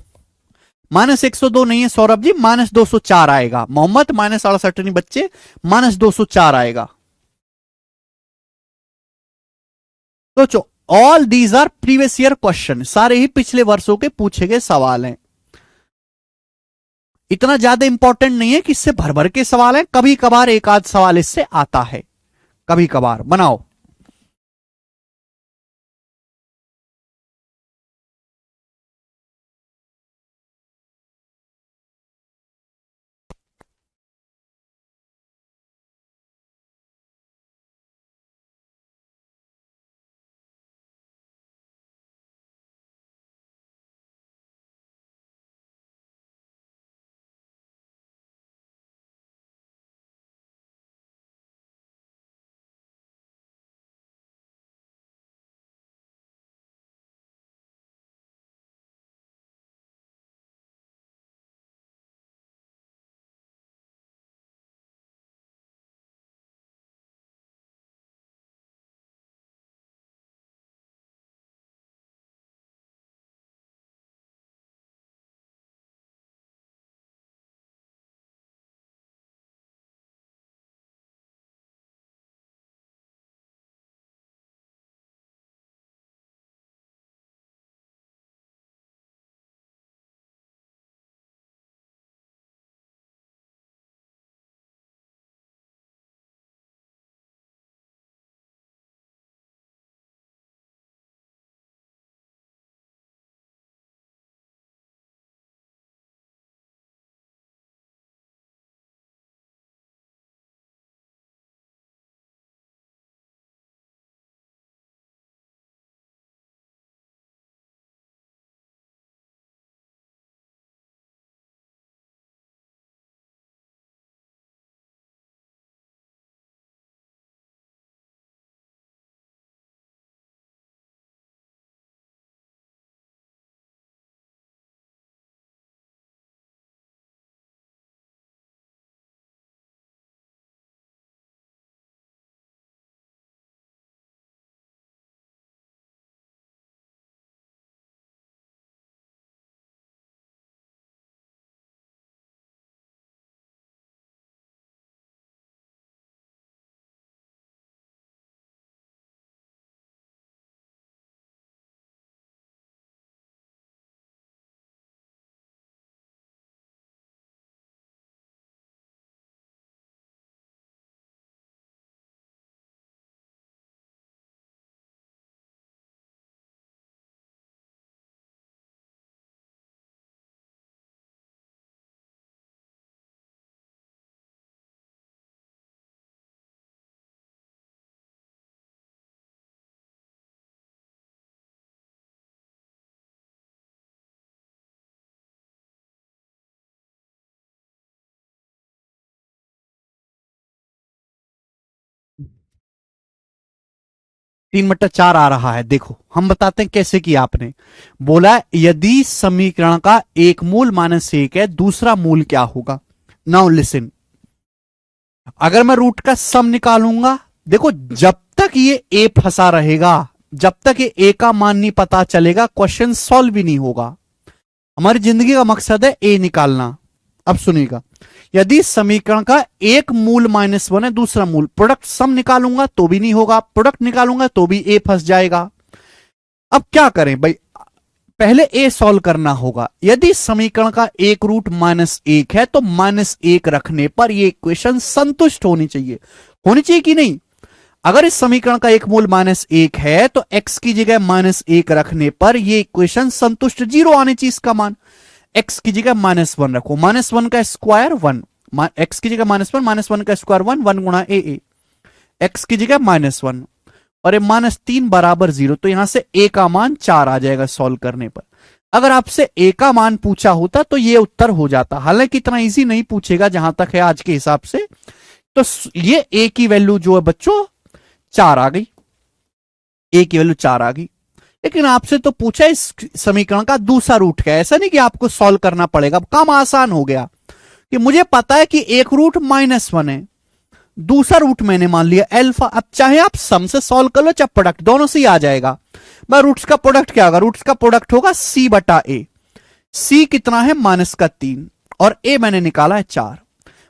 -102 नहीं है सौरभ जी, -204 आएगा। मोहम्मद -68 नहीं बच्चे, -204 आएगा। सोचो, all these our previous year question, सारे ही पिछले वर्षों के पूछे गए सवाल हैं। इतना ज्यादा इंपॉर्टेंट नहीं है कि इससे भर भर के सवाल हैं, कभी कभार एक आध सवाल इससे आता है, कभी कभार। बनाओ। 3/4 आ रहा है। देखो हम बताते हैं कैसे किया आपने। बोला यदि समीकरण का एक मूल -1 है, दूसरा मूल क्या होगा। नाउ लिसन, अगर मैं रूट का सम निकालूंगा, देखो जब तक ये ए फंसा रहेगा, जब तक ये ए का मान नहीं पता चलेगा, क्वेश्चन सॉल्व भी नहीं होगा। हमारी जिंदगी का मकसद है ए निकालना। अब सुनिएगा, यदि समीकरण का एक मूल -1 है, दूसरा मूल, प्रोडक्ट सम निकालूंगा तो भी नहीं होगा, प्रोडक्ट निकालूंगा तो भी ए फंस जाएगा। अब क्या करें भाई, पहले ए सॉल्व करना होगा। यदि समीकरण का एक रूट -1 है तो -1 रखने पर यह इक्वेशन संतुष्ट होनी चाहिए। होनी चाहिए कि नहीं। अगर इस समीकरण का एक मूल -1 है तो x की जगह -1 रखने पर यह इक्वेशन संतुष्ट, 0 आने चाहिए इसका मान। x की जगह -1 रखो, -1 का स्क्वायर 1, x की जगह -1 का स्क्वायर 1, 1 गुणा ए, x की जगह -1 और ये -3 बराबर 0, तो यहां से a का मान 4 आ जाएगा सॉल्व करने पर। अगर आपसे a का मान पूछा होता तो ये उत्तर हो जाता, हालांकि इतना इजी नहीं पूछेगा जहां तक है आज के हिसाब से। तो ये a की वैल्यू जो है बच्चों 4 आ गई, a की वैल्यू 4 आ गई। लेकिन आपसे तो पूछा इस समीकरण का दूसरा रूट क्या है, ऐसा नहीं कि आपको सॉल्व करना पड़ेगा। काम आसान हो गया कि मुझे पता है कि एक रूट -1 है, दूसरा रूट मैंने मान लिया अल्फा। अब चाहे आप सम से सॉल्व कर लो चाहे प्रोडक्ट, दोनों से ही आ जाएगा। भाई रूट्स का प्रोडक्ट क्या होगा, रूट्स का प्रोडक्ट होगा c बटा ए। c कितना है -3 और a मैंने निकाला है 4,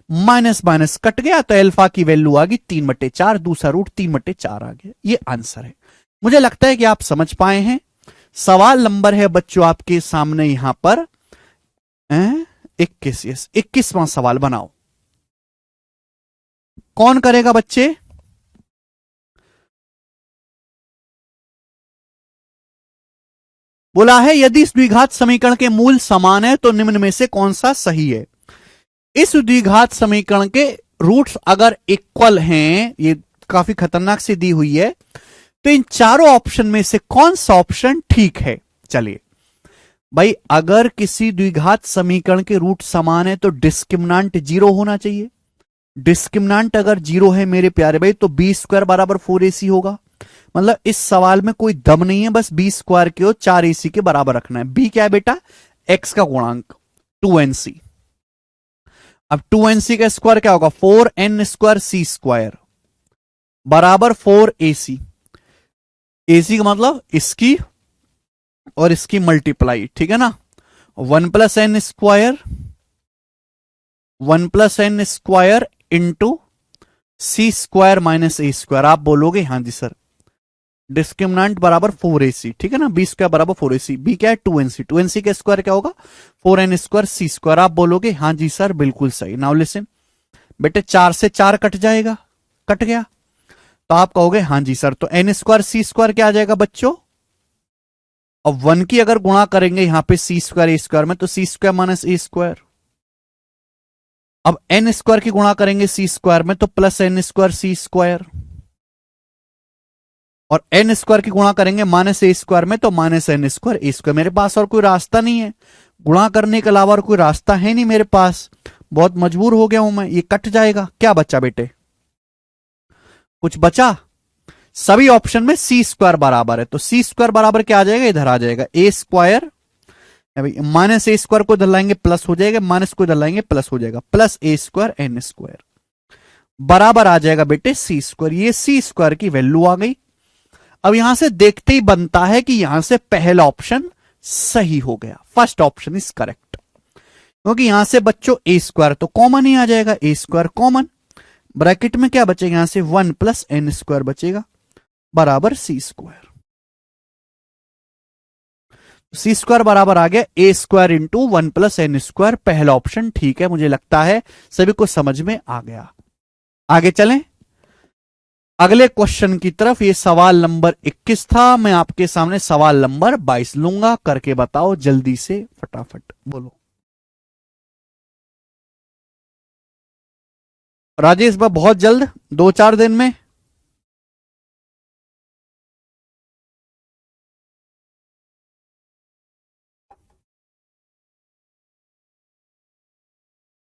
माइनस माइनस कट गया तो अल्फा की वैल्यू आ गई 3/4, दूसरा रूट 3/4 आ गया। ये आंसर है। मुझे लगता है कि आप समझ पाए हैं। सवाल नंबर है बच्चों आपके सामने यहां पर 21, 21वां सवाल बनाओ। कौन करेगा बच्चे। बोला है यदि इस द्विघात समीकरण के मूल समान है तो निम्न में से कौन सा सही है। इस द्विघात समीकरण के रूट्स अगर इक्वल हैं, ये काफी खतरनाक सी दी हुई है, तो इन चारों ऑप्शन में से कौन सा ऑप्शन ठीक है। चलिए भाई, अगर किसी द्विघात समीकरण के रूट समान है तो डिस्क्रिमिनेंट 0 होना चाहिए। डिस्क्रिमिनेंट अगर 0 है मेरे प्यारे भाई तो b² बराबर 4ac होगा। मतलब इस सवाल में कोई दम नहीं है, बस b² को 4ac के बराबर रखना है। b क्या है बेटा, x का गुणांक 2nc। अब 2nc का स्क्वायर क्या होगा, 4n² c² बराबर 4ac। ac का मतलब इसकी और इसकी मल्टीप्लाई, ठीक है ना। 1 + n² 1 + n² into c² - a²। आप बोलोगे हाँ जी सर, डिस्क्रिमिनेंट बराबर 4ac, ठीक है ना। b² बराबर 4ac, b क्या है 2nc, 2nc का स्क्वायर क्या होगा 4n² c²। आप बोलोगे हाँ जी सर बिल्कुल सही। नाउ लिसन बेटे, 4 से 4 कट जाएगा, कट गया तो आप कहोगे हाँ जी सर। तो n² c² क्या आ जाएगा बच्चों, अब 1 की अगर गुणा करेंगे यहां पे c² a² में तो c² - a²। अब n² की गुणा करेंगे c² में तो +n² c²। और n² की गुणा करेंगे -a² में तो -n² a²। मेरे पास और कोई रास्ता नहीं है, गुणा करने के अलावा और कोई रास्ता है नहीं मेरे पास, बहुत मजबूर हो गया हूं मैं। ये कट जाएगा, क्या बचा बेटे, कुछ बचा। सभी ऑप्शन में c² बराबर है तो c² बराबर क्या आ जाएगा, इधर आ जाएगा a²। -a² को इधर लाएंगे प्लस हो जाएगा, माइनस को इधर लाएंगे प्लस हो जाएगा, +a² n² बराबर आ जाएगा बेटे c²। ये c² की वैल्यू आ गई। अब यहां से देखते ही बनता है कि यहां से पहला ऑप्शन सही हो गया, फर्स्ट ऑप्शन इज करेक्ट। क्योंकि यहां से बच्चों a² तो कॉमन ही आ जाएगा, a² कॉमन, ब्रैकेट में क्या बचेगा यहां से 1 + n² बचेगा बराबर c²। c² बराबर आ गया a² इंटू 1 + n²। पहला ऑप्शन ठीक है, मुझे लगता है सभी को समझ में आ गया। आगे चलें अगले क्वेश्चन की तरफ। ये सवाल नंबर 21 था, मैं आपके सामने सवाल नंबर 22 लूंगा, करके बताओ जल्दी से, फटाफट बोलो। राजेश भाई बहुत जल्द, 2-4 दिन में।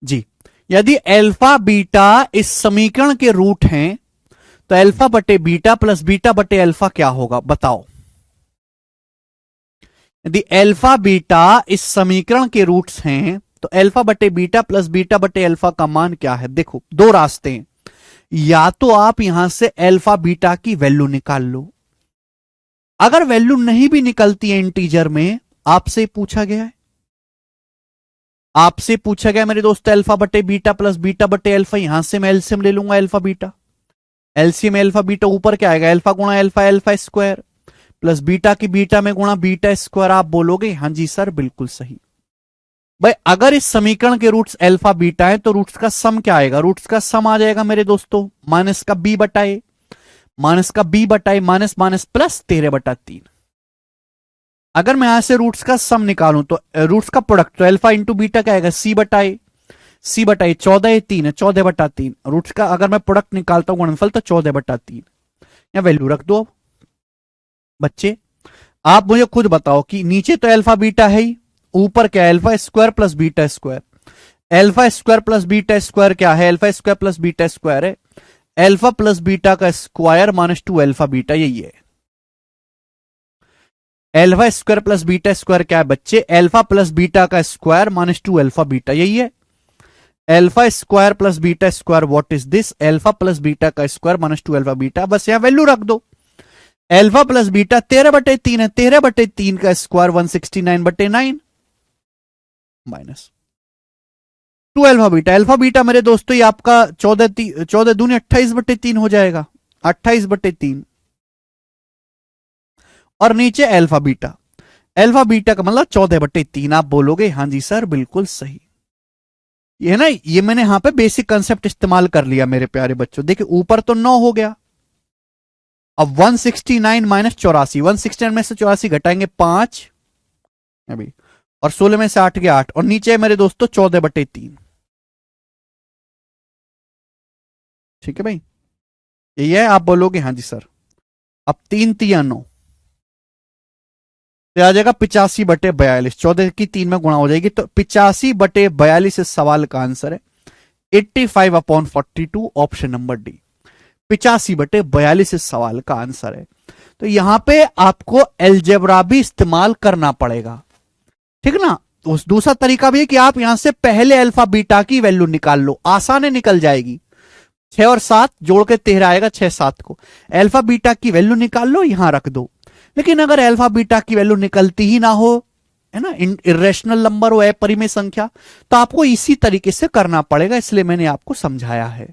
जी, यदि अल्फा बीटा इस समीकरण के रूट हैं तो अल्फा बटे बीटा प्लस बीटा बटे अल्फा क्या होगा बताओ। यदि अल्फा बीटा इस समीकरण के रूट्स हैं तो अल्फा बटे बीटा प्लस बीटा बटे अल्फा का मान क्या है। देखो दो रास्ते हैं, या तो आप यहां से अल्फा बीटा की वैल्यू निकाल लो, अगर वैल्यू नहीं भी निकलती है इंटीजर में, आपसे पूछा गया है, आपसे पूछा गया मेरे दोस्त अल्फा बटे बीटा प्लस बीटा बटे अल्फा, यहां से मैं एलसीएम ले लूंगा alpha beta, LCM alpha beta ऊपर क्या आएगा अल्फा गुणा alpha alpha square plus beta की बीटा में गुणा बीटा स्क्वायर। आप बोलोगे हां जी सर बिल्कुल सही। भाई अगर इस समीकरण के रूट्स अल्फा बीटा है तो रूट्स का सम क्या आएगा, रूट्स का सम आ जाएगा मेरे दोस्तों माइनस का बी बटाए माइनस का बी बटाए माइनस माइनस प्लस 13/3। अगर मैं यहां से रूट्स का सम निकालूं तो रूट्स का प्रोडक्ट तो अल्फा इंटू बीटा क्या आएगा सी बटाए 14 3 है 14/3। रूट्स का अगर मैं प्रोडक्ट निकालता हूं गुणनफल तो 14/3। या वैल्यू रख दो। अब बच्चे आप मुझे खुद बताओ कि नीचे तो अल्फा बीटा है ही, ऊपर क्या है alpha square plus beta square. Alpha square plus beta square क्या है, alpha square plus beta square है अल्फा प्लस बीटा का स्क्वायर माइनस 2 अल्फा बीटा, यही है। Alpha square plus beta square क्या है बच्चे, अल्फा प्लस बीटा का स्क्वायर माइनस 2 अल्फा बीटा, यही है। Alpha square plus beta square what is this, alpha plus beta का स्क्वायर माइनस 2 अल्फा बीटा। बस यहां वैल्यू रख दो। अल्फा प्लस बीटा 13/3 है, 13/3 का square 169/9 minus 2 alpha beta. Alpha beta मेरे दोस्तों ये आपका 14 दूनी 28/3 हो जाएगा, 28/3। और नीचे अल्फा बीटा, अल्फा बीटा का मतलब 14/3। आप बोलोगे हां जी सर बिल्कुल सही। ये ना ये मैंने यहां पे बेसिक कंसेप्ट इस्तेमाल कर लिया मेरे प्यारे बच्चों। देखिए ऊपर तो 9 हो गया, अब 169 माइनस 84, 169 में से 84 घटाएंगे 5 अभी, और 16 में से 8 गया 8, और नीचे मेरे दोस्तों 14/3। ठीक है भाई, यही है। आप बोलोगे हाँ जी सर। अब 3 3 9 तो आ जाएगा 85/42, 14 की 3 में गुणा हो जाएगी तो 85/42 इस सवाल का आंसर है 85/42, ऑप्शन नंबर डी। 85/42 इस सवाल का आंसर है। तो यहां पे आपको एलजेब्रा भी इस्तेमाल करना पड़ेगा, ठीक ना। उस दूसरा तरीका भी है कि आप यहां से पहले अल्फा बीटा की वैल्यू निकाल लो, आसान है, निकल जाएगी। 6 और 7 जोड़ के 13 आएगा, 6 7 को अल्फा बीटा की वैल्यू निकाल लो, यहां रख दो। लेकिन अगर अल्फा बीटा की वैल्यू निकलती ही ना हो, है ना, इरेशनल नंबर हो, अपरिमेय संख्या, तो आपको इसी तरीके से करना पड़ेगा, इसलिए मैंने आपको समझाया है।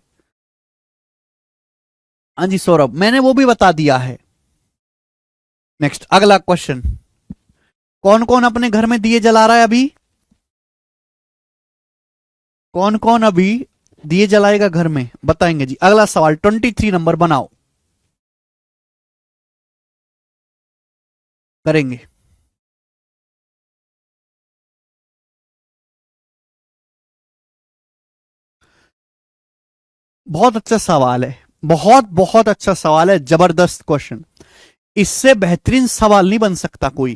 हाँ जी सौरभ, मैंने वो भी बता दिया है। नेक्स्ट अगला क्वेश्चन, कौन कौन अपने घर में दिए जला रहा है अभी, कौन कौन अभी दिए जलाएगा घर में, बताएंगे जी। अगला सवाल 23 नंबर बनाओ, करेंगे। बहुत अच्छा सवाल है, बहुत बहुत अच्छा सवाल है, जबरदस्त क्वेश्चन। इससे बेहतरीन सवाल नहीं बन सकता कोई।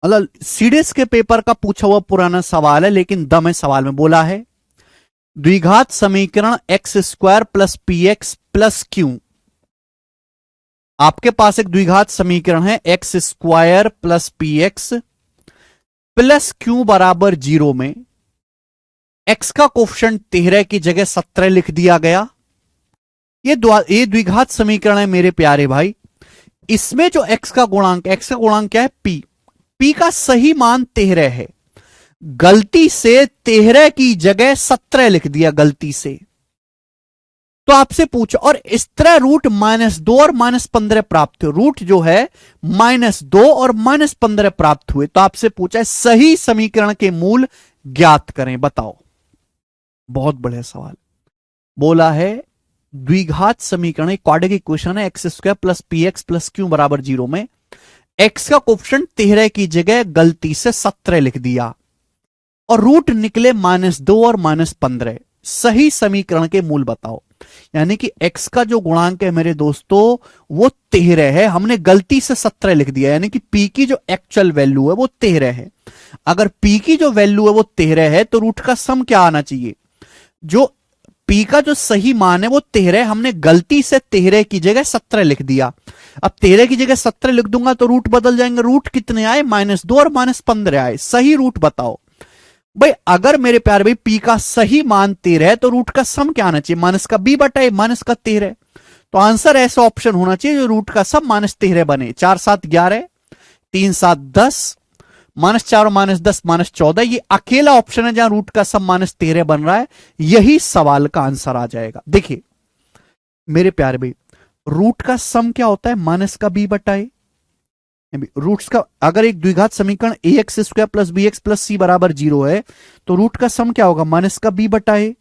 मतलब सीडीएस के पेपर का पूछा हुआ पुराना सवाल है, लेकिन दम है सवाल में। बोला है द्विघात समीकरण x square plus P x plus Q. आपके पास एक द्विघात समीकरण है x square plus P x plus Q बराबर 0 में एक्स का कोफिशिएंट 13 की जगह 17 लिख दिया गया। ये द्विघात समीकरण है मेरे प्यारे भाई। इसमें जो एक्स का गुणांक क्या है, पी। पी का सही मान 13 है, गलती से 13 की जगह 17 लिख दिया, गलती से। तो आपसे पूछा, और इस तरह रूट -2 और -15 प्राप्त हुए। रूट जो है -2 और -15 प्राप्त हुए। तो आपसे पूछा है सही समीकरण के मूल ज्ञात करें, बताओ। बहुत बढ़िया सवाल। बोला है द्विघात समीकरण क्वाड्रेटिक इक्वेशन है x square plus P x plus Q बराबर 0 में एक्स का कोफिशिएंट 13 की जगह गलती से 17 लिख दिया, और रूट निकले -2 और -15। सही समीकरण के मूल बताओ। यानी कि x का जो गुणांक है मेरे दोस्तों वो 13 है, हमने गलती से 17 लिख दिया। यानी कि p की जो एक्चुअल वैल्यू है वो 13 है। अगर p की जो वैल्यू है वो 13 है तो रूट का सम क्या आना चाहिए, जो पी का जो सही मान है वो 13, हमने गलती से 13 की जगह 17 लिख दिया। अब 13 की जगह 17 लिख दूंगा तो रूट बदल जाएंगे। रूट कितने आए? -2 और -15 आए। सही रूट बताओ भाई। अगर मेरे प्यारे भाई पी का सही मान 13 है तो रूट का सम क्या आना चाहिए? माइनस का बी बटा ए माइनस का 13। तो आंसर ऐसा ऑप्शन होना चाहिए जो रूट का सम -13 बने। 4 7 11, 3 7 10, -4 -10 -14। ये अकेला ऑप्शन है जहां रूट का सम -13 बन रहा है। यही सवाल का आंसर आ जाएगा। देखिए मेरे प्यारे भाई, रूट का सम क्या होता है? माइनस का बी बटा ए। रूट्स का अगर एक द्विघात समीकरण a x square plus B x plus सी बराबर 0 है तो रूट का सम क्या होगा? माइनस का बी बटा ए।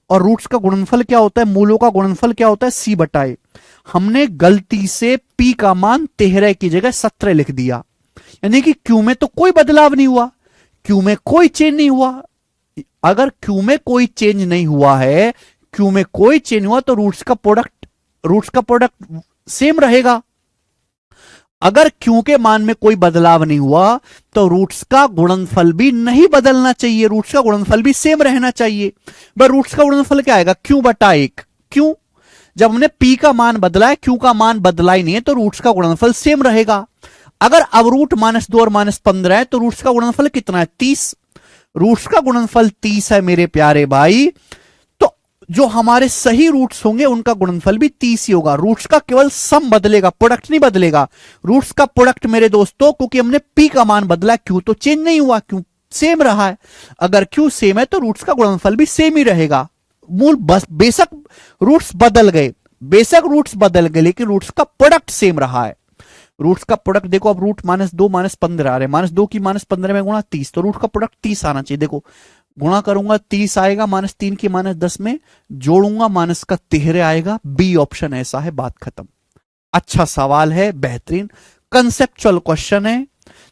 और रूट्स का गुणनफल क्या होता है? मूलों का गुणनफल क्या होता है? सी बटा ए। हमने गलती से पी का मान 13 की जगह 17 लिख दिया, यानी कि क्यू में तो कोई बदलाव नहीं हुआ, क्यू में कोई चेंज नहीं हुआ। अगर क्यू में कोई चेंज नहीं हुआ है, क्यू में कोई चेंज हुआ तो रूट्स का प्रोडक्ट सेम रहेगा। अगर क्यू के मान में कोई बदलाव नहीं हुआ तो रूट्स का गुणनफल भी नहीं बदलना चाहिए, रूट्स का गुणनफल भी सेम रहना चाहिए। पर रूट्स का गुणनफल क्या आएगा? क्यू बटा 1। क्यों? जब हमने पी का मान बदला है, क्यू का मान बदला ही नहीं है, तो रूट्स का गुणनफल सेम रहेगा। अगर अब रूट -2 और -15 है तो रूट्स का गुणनफल कितना है? 30। रूट्स का गुणनफल 30 है मेरे प्यारे भाई। तो जो हमारे सही रूट्स होंगे उनका गुणनफल भी 30 ही होगा। रूट्स का केवल सम बदलेगा, प्रोडक्ट नहीं बदलेगा। रूट्स का प्रोडक्ट मेरे दोस्तों, क्योंकि हमने पी का मान बदला, क्यू तो चेंज नहीं हुआ, क्यू सेम रहा है। अगर क्यू सेम है तो रूट्स का गुणनफल भी सेम ही रहेगा। मूल बस बेशक रूट्स बदल गए, बेशक रूट्स बदल गए, लेकिन रूट्स का प्रोडक्ट सेम रहा है। रूट्स का प्रोडक्ट देखो, अब रूट -2 -15 आ रहे, -2 की -15 में गुणा 30, तो रूट का प्रोडक्ट 30 आना चाहिए। देखो गुणा करूंगा 30 आएगा, -3 की -10 में जोड़ूंगा माइनस का 13 आएगा। बी ऑप्शन ऐसा है, बात खत्म। अच्छा सवाल है, बेहतरीन कंसेप्चुअल क्वेश्चन है।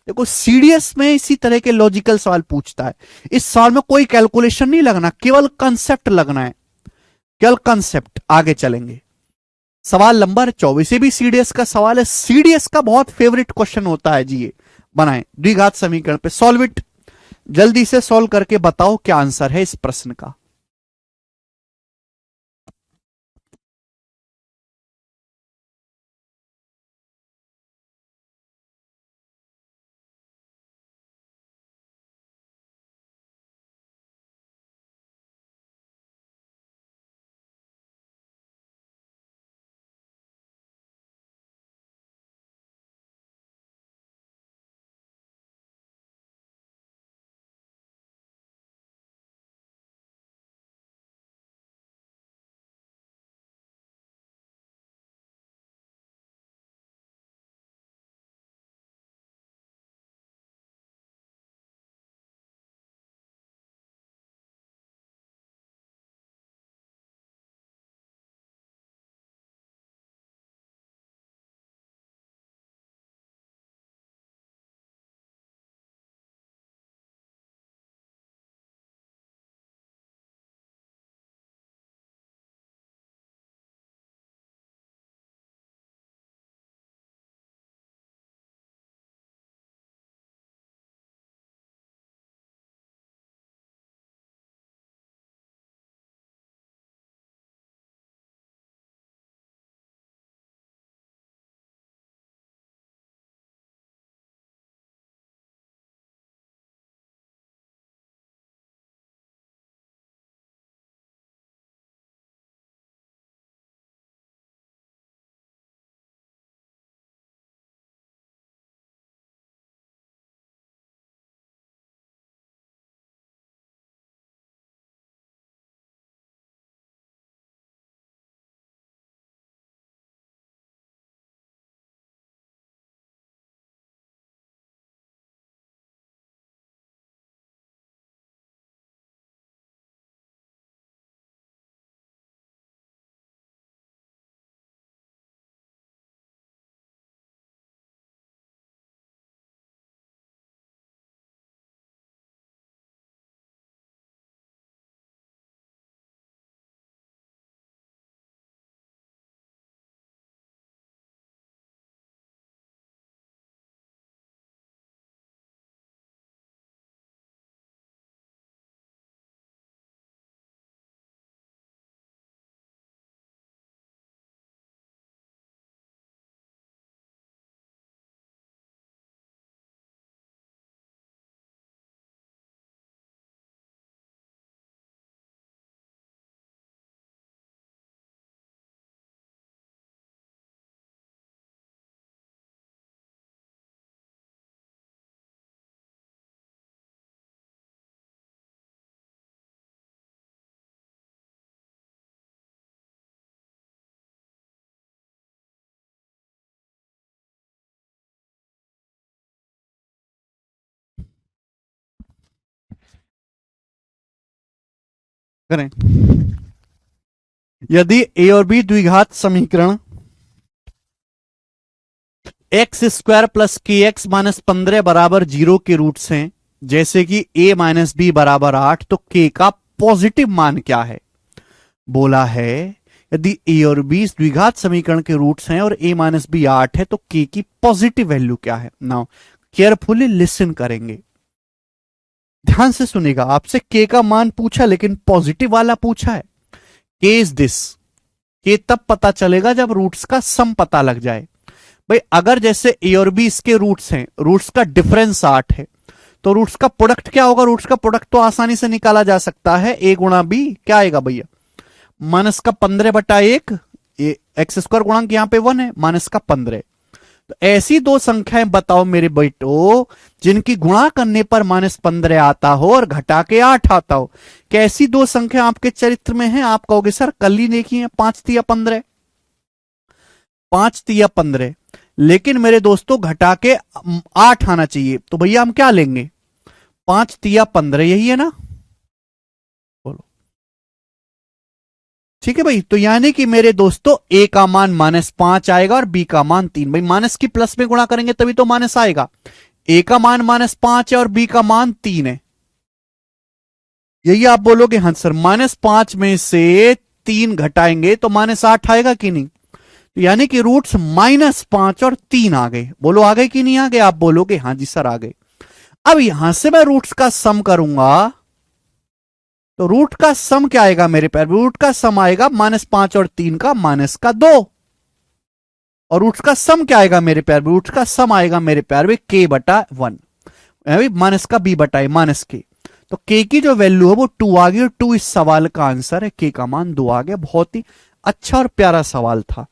देखो सीडीएस में इसी तरह के लॉजिकल सवाल पूछता है। इस सवाल में कोई कैलकुलेशन नहीं लगना, केवल कंसेप्ट लगना है, केवल कंसेप्ट। आगे चलेंगे, सवाल नंबर 24। ये भी सीडीएस का सवाल है, सीडीएस का बहुत फेवरेट क्वेश्चन होता है जी। ये बनाए द्विघात समीकरण पे, सॉल्व इट। जल्दी से सॉल्व करके बताओ क्या आंसर है इस प्रश्न का। करें। यदि ए और बी द्विघात समीकरण एक्स स्क्वायर प्लस के एक्स माइनस 15 बराबर 0 के रूट्स हैं, जैसे कि a माइनस बी बराबर 8, तो k का पॉजिटिव मान क्या है? बोला है यदि a और b द्विघात समीकरण के रूट्स हैं और a माइनस बी 8 है तो k की पॉजिटिव वैल्यू क्या है? नाउ केयरफुली लिसन करेंगे, ध्यान से सुनेगा। आपसे k का मान पूछा लेकिन पॉजिटिव वाला पूछा है। k इज दिस, k तब पता चलेगा जब रूट्स का सम पता लग जाए। भाई अगर जैसे a और b इसके रूट्स हैं, रूट्स का डिफरेंस 8 है, तो रूट्स का प्रोडक्ट क्या होगा? रूट्स का प्रोडक्ट तो आसानी से निकाला जा सकता है, a गुणा बी क्या आएगा भैया? माइनस का 15/1, एक्स स्क्वायर गुणांक यहां पे 1 है, माइनस का 15। तो ऐसी दो संख्याएं बताओ मेरे बेटो जिनकी गुणा करने पर -15 आता हो और घटा के 8 आता हो। कैसी दो संख्या आपके चरित्र में है? आप कहोगे सर कल ही देखी है, 5 तिया 15, 5 तिया 15, लेकिन मेरे दोस्तों घटा के 8 आना चाहिए, तो भैया हम क्या लेंगे? 5 तिया 15, यही है ना? बोलो ठीक है भाई। तो यानी कि मेरे दोस्तों a का मान -5 आएगा और b का मान 3। भाई माइनस की प्लस में गुणा करेंगे तभी तो माइनस आएगा। a का मान -5 है और b का मान 3 है, यही आप बोलोगे हाँ सर। -5 में से 3 घटाएंगे तो -8 आएगा कि नहीं? तो यानी कि रूट्स -5 और 3 आ गए। बोलो आ गए कि नहीं आ गए? आप बोलोगे हाँ जी सर आ गए। अब यहां से मैं रूट्स का सम करूंगा तो रूट का सम क्या आएगा मेरे पैर? रूट का सम आएगा -5 और 3 का -2। और रूट्स का सम क्या आएगा मेरे पैर? रूट्स का सम आएगा मेरे पैर में k/1, माइनस का b/a माइनस के। तो k की जो वैल्यू है वो 2 आ गई और 2 इस सवाल का आंसर है। k का मान 2 आ गया। बहुत ही अच्छा और प्यारा सवाल था।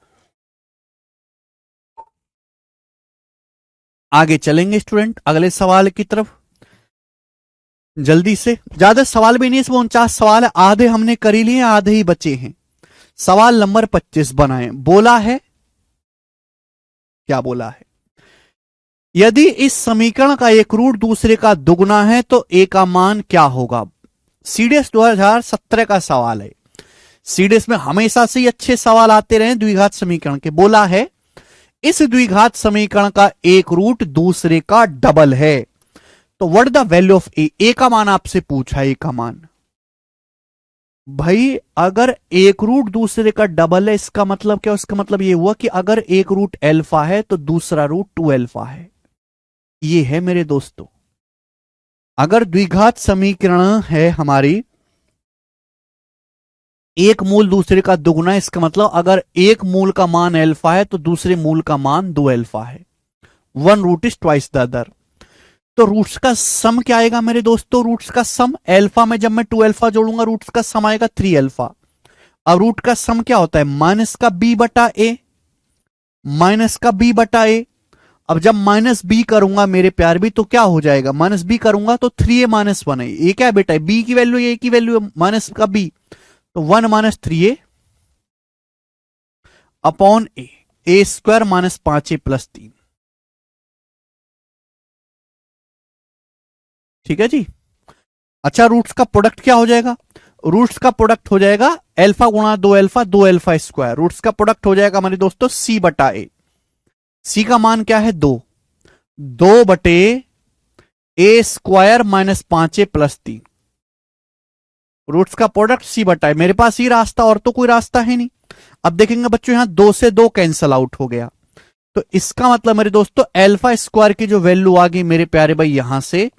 आगे चलेंगे स्टूडेंट अगले सवाल की तरफ जल्दी से। ज्यादा सवाल भी नहीं, इसमें 49 सवाल है, आधे हमने कर ही लिए, आधे ही बचे हैं। सवाल नंबर 25 बनाए। बोला है क्या? बोला है यदि इस समीकरण का एक रूट दूसरे का दुगना है तो a का मान क्या होगा? सीडीएस 2017 का सवाल है। सीडीएस में हमेशा से ही अच्छे सवाल आते रहे द्विघात समीकरण के। बोला है इस द्विघात समीकरण का एक रूट दूसरे का डबल है, तो व्हाट द वैल्यू ऑफ ए का मान आपसे पूछा। ए का मान भाई अगर एक रूट दूसरे का डबल है इसका मतलब क्या? उसका मतलब ये हुआ कि अगर एक रूट अल्फा है तो दूसरा रूट 2 अल्फा है। ये है मेरे दोस्तों, अगर द्विघात समीकरण है हमारी एक मूल दूसरे का दुगुना, इसका मतलब अगर एक मूल का मान अल्फा है तो दूसरे मूल का मान 2 अल्फा है। 1 root is twice the other. तो रूट्स का सम क्या आएगा मेरे दोस्तों? रूट्स का सम अल्फा में जब मैं 2 अल्फा जोड़ूंगा रूट्स का सम आएगा 3 अल्फा। अब रूट का सम क्या होता है? माइनस का b/a, माइनस का b/a। अब जब माइनस बी करूंगा मेरे प्यार भी तो क्या हो जाएगा? माइनस बी करूंगा तो 3a - 1 है। ये क्या है बेटा? बी की वैल्यू ए की वैल्यू माइनस का बी, तो 1 - 3a अपॉन ए स्क्वायर -5a + 3। ठीक है जी। अच्छा रूट्स का प्रोडक्ट क्या हो जाएगा? रूट्स का प्रोडक्ट हो जाएगा अल्फा गुणा 2 अल्फा 2 अल्फा स्क्वायर। रूट्स का प्रोडक्ट हो जाएगा हमारे दोस्तों c/a। c का मान क्या है? 2, 2/a स्क्वायर -5a + 3। रूट्स का प्रोडक्ट c/a। मेरे पास ये रास्ता, और तो कोई रास्ता है नहीं। अब देखेंगे बच्चों यहां 2 से 2 कैंसल आउट हो गया, तो इसका मतलब मेरे दोस्तों अल्फा स्क्वायर की जो वैल्यू आ गई मेरे प्यारे भाई यहां से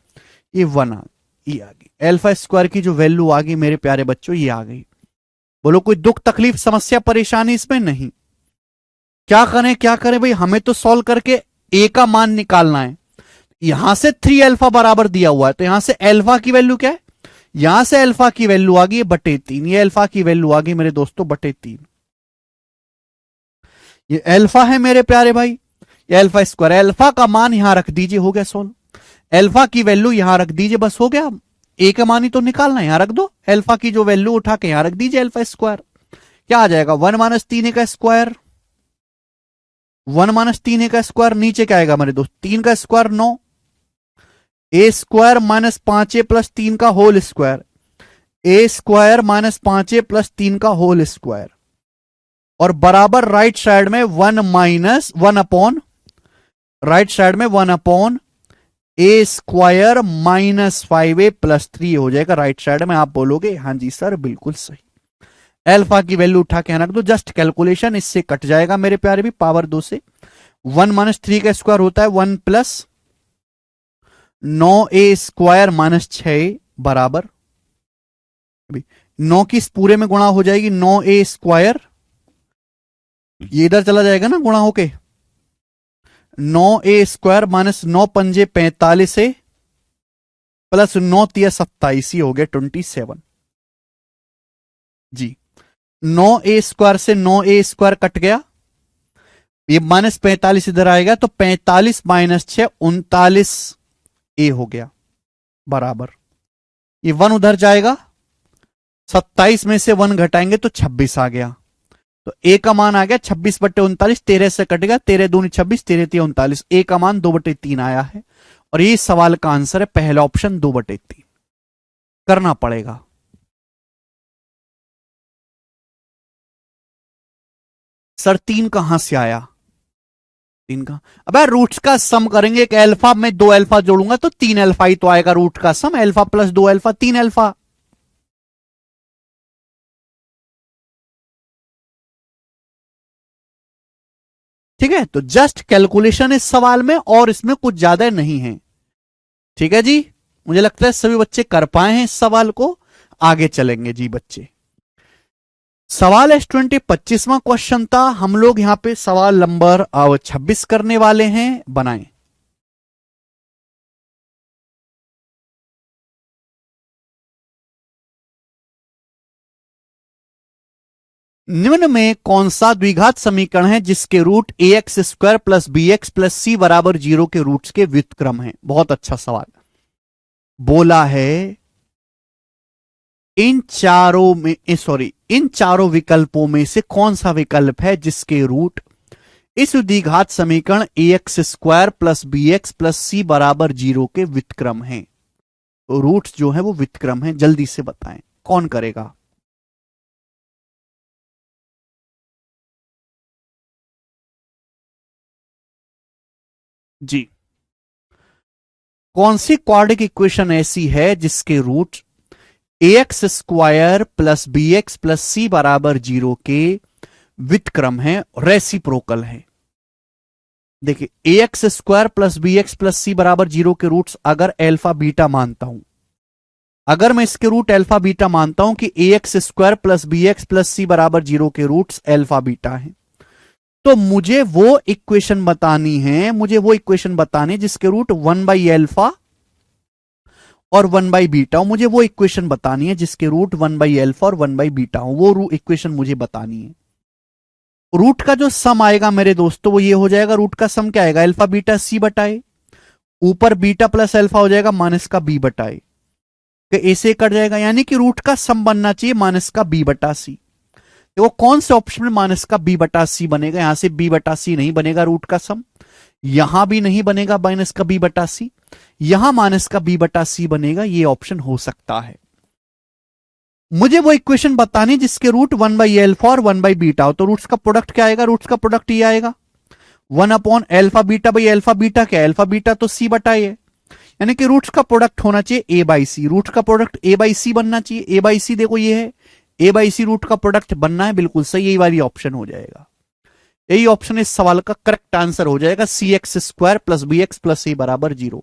ये 1 आ गई। अल्फा स्क्वायर की जो वैल्यू आ गई मेरे प्यारे बच्चों ये आ गई। बोलो कोई दुख तकलीफ समस्या परेशानी इसमें? नहीं। क्या करें क्या करें भाई? हमें तो सॉल्व करके ए का मान निकालना है। यहां से 3 अल्फा बराबर दिया हुआ है, तो यहां से अल्फा की वैल्यू क्या है? यहां से अल्फा की वैल्यू आ गई /3। ये अल्फा की वैल्यू आ गई मेरे दोस्तों /3। ये अल्फा है मेरे प्यारे भाई, ये अल्फा स्क्वायर। अल्फा का मान यहां रख दीजिए, हो गया सोल्व। अल्फा की वैल्यू यहां रख दीजिए, बस हो गया। ए का मान ही तो निकालना है, यहां रख दो। अल्फा की जो वैल्यू उठा के यहां रख दीजिए अल्फा स्क्वायर। क्या आ जाएगा? 1 - 3a का स्क्वायर, 1 - 3a का स्क्वायर। नीचे क्या आएगा मेरे दोस्त? 3 का स्क्वायर 9, a स्क्वायर -5a + 3 का होल स्क्वायर। ए स्क्वायर माइनस 5a प्लस 3 का होल स्क्वायर, और बराबर राइट साइड में 1 अपॉन, राइट साइड में 1 अपॉन ए स्क्वायर माइनस 5a प्लस 3 हो जाएगा राइट साइड में। आप बोलोगे हाँ जी सर बिल्कुल सही। एल्फा की वैल्यू उठा के रख दो, जस्ट कैलकुलेशन, इससे कट जाएगा मेरे प्यारे भी पावर 2 से। 1 - 3 का स्क्वायर होता है 1 प्लस 9a स्क्वायर माइनस 6 बराबर, 9 की इस पूरे में गुणा हो जाएगी 9a स्क्वायर, ये इधर चला जाएगा ना गुणा होके, 9a स्क्वायर माइनस 9 × 5 = 45 है प्लस 9 × 3 = 27, हो गया 27 जी। 9a स्क्वायर से 9a स्क्वायर कट गया, ये माइनस 45 इधर आएगा तो 45 - 6 39a हो गया बराबर, ये 1 उधर जाएगा, 27 में से 1 घटाएंगे तो 26 आ गया, तो a का मान आ गया 26/39, 13 से कट गया, 13 दूनी 26, 13 × 3 = 39, a का मान 2/3 आया है, और ये सवाल का आंसर है पहला ऑप्शन 2/3। करना पड़ेगा। सर 3 कहां से आया? 3 का, अब रूट्स का सम करेंगे, एक अल्फा में 2 अल्फा जोड़ूंगा तो 3 अल्फा ही तो आएगा, रूट का सम अल्फा प्लस 2 अल्फा 3 अल्फा। ठीक है, तो जस्ट कैलकुलेशन इस सवाल में, और इसमें कुछ ज्यादा नहीं है। ठीक है जी, मुझे लगता है सभी बच्चे कर पाए हैं इस सवाल को। आगे चलेंगे जी बच्चे। सवाल S20 25वां क्वेश्चन था, हम लोग यहां पे सवाल नंबर 26 करने वाले हैं, बनाएं। निम्न में कौन सा द्विघात समीकरण है जिसके root ax² plus bx plus c बराबर 0 के रूट्स के व्युत्क्रम है? बहुत अच्छा सवाल बोला है। इन चारों विकल्पों में से कौन सा विकल्प है जिसके रूट इस द्विघात समीकरण ax² plus bx plus c बराबर 0 के व्युत्क्रम है? तो रूट्स जो है वो व्युत्क्रम है, जल्दी से बताएं कौन करेगा। जी, कौन सी क्वाड्रेटिक इक्वेशन ऐसी है जिसके root ax² plus bx plus c बराबर 0 के व्युत्क्रम है, रेसिप्रोकल है? देखिए ax² plus bx plus c बराबर 0 के रूट्स अगर अल्फा बीटा मानता हूं, अगर मैं इसके रूट अल्फा बीटा मानता हूं कि ax² plus bx plus c बराबर 0 के रूट्स अल्फा बीटा है, तो मुझे वो इक्वेशन बतानी है, जिसके रूट 1/अल्फा और 1/बीटा हो। मुझे वो इक्वेशन बतानी है जिसके रूट 1/अल्फा और 1/बीटा हो, वो इक्वेशन मुझे बतानी है। रूट का जो सम आएगा मेरे दोस्तों वो ये हो जाएगा, रूट का सम क्या आएगा, अल्फा बीटा c बटाए, ऊपर बीटा प्लस अल्फा हो जाएगा माइनस का b बटाए, ए से कट जाएगा, यानी कि रूट का सम बनना चाहिए माइनस का b बटा c। देखो कौन से ऑप्शन में माइनस का b बटा c बनेगा, यहां से b बटा c नहीं बनेगा रूट का सम, यहां भी नहीं बनेगा माइनस का b बटा c, यहां माइनस का b बटा c बनेगा, ये ऑप्शन हो सकता है। मुझे वो इक्वेशन बतानी जिसके रूट 1/अल्फा और 1/बीटा हो, तो रूट्स का प्रोडक्ट क्या आएगा, रूट्स का प्रोडक्ट ये आएगा 1/अल्फा बीटा बाई अल्फा बीटा, क्या अल्फा बीटा तो c बटा है, यानी कि रूट्स का प्रोडक्ट होना चाहिए a/c, रूट्स का प्रोडक्ट a/c बनना चाहिए। a/c देखो ये है, a/c रूट का प्रोडक्ट बनना है, बिल्कुल सही, यही वाली ऑप्शन हो जाएगा, यही ऑप्शन इस सवाल का करेक्ट आंसर हो जाएगा, cx² plus bx plus c बराबर 0।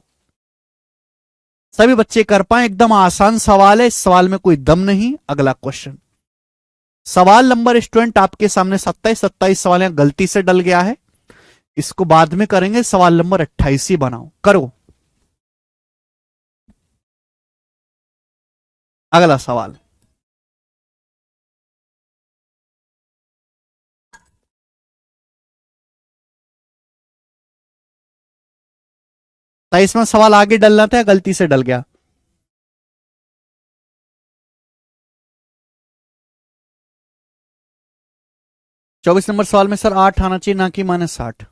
सभी बच्चे कर पाए, एकदम आसान सवाल है, इस सवाल में कोई दम नहीं। अगला क्वेश्चन, सवाल नंबर स्टूडेंट आपके सामने 27 सवाल यहां गलती से डल गया है, इसको बाद में करेंगे। सवाल नंबर 28 ही बनाओ, करो अगला सवाल। तो इसमें सवाल आगे डलना था, गलती से डल गया। 24 नंबर सवाल में सर 8 आना चाहिए, ना कि -8।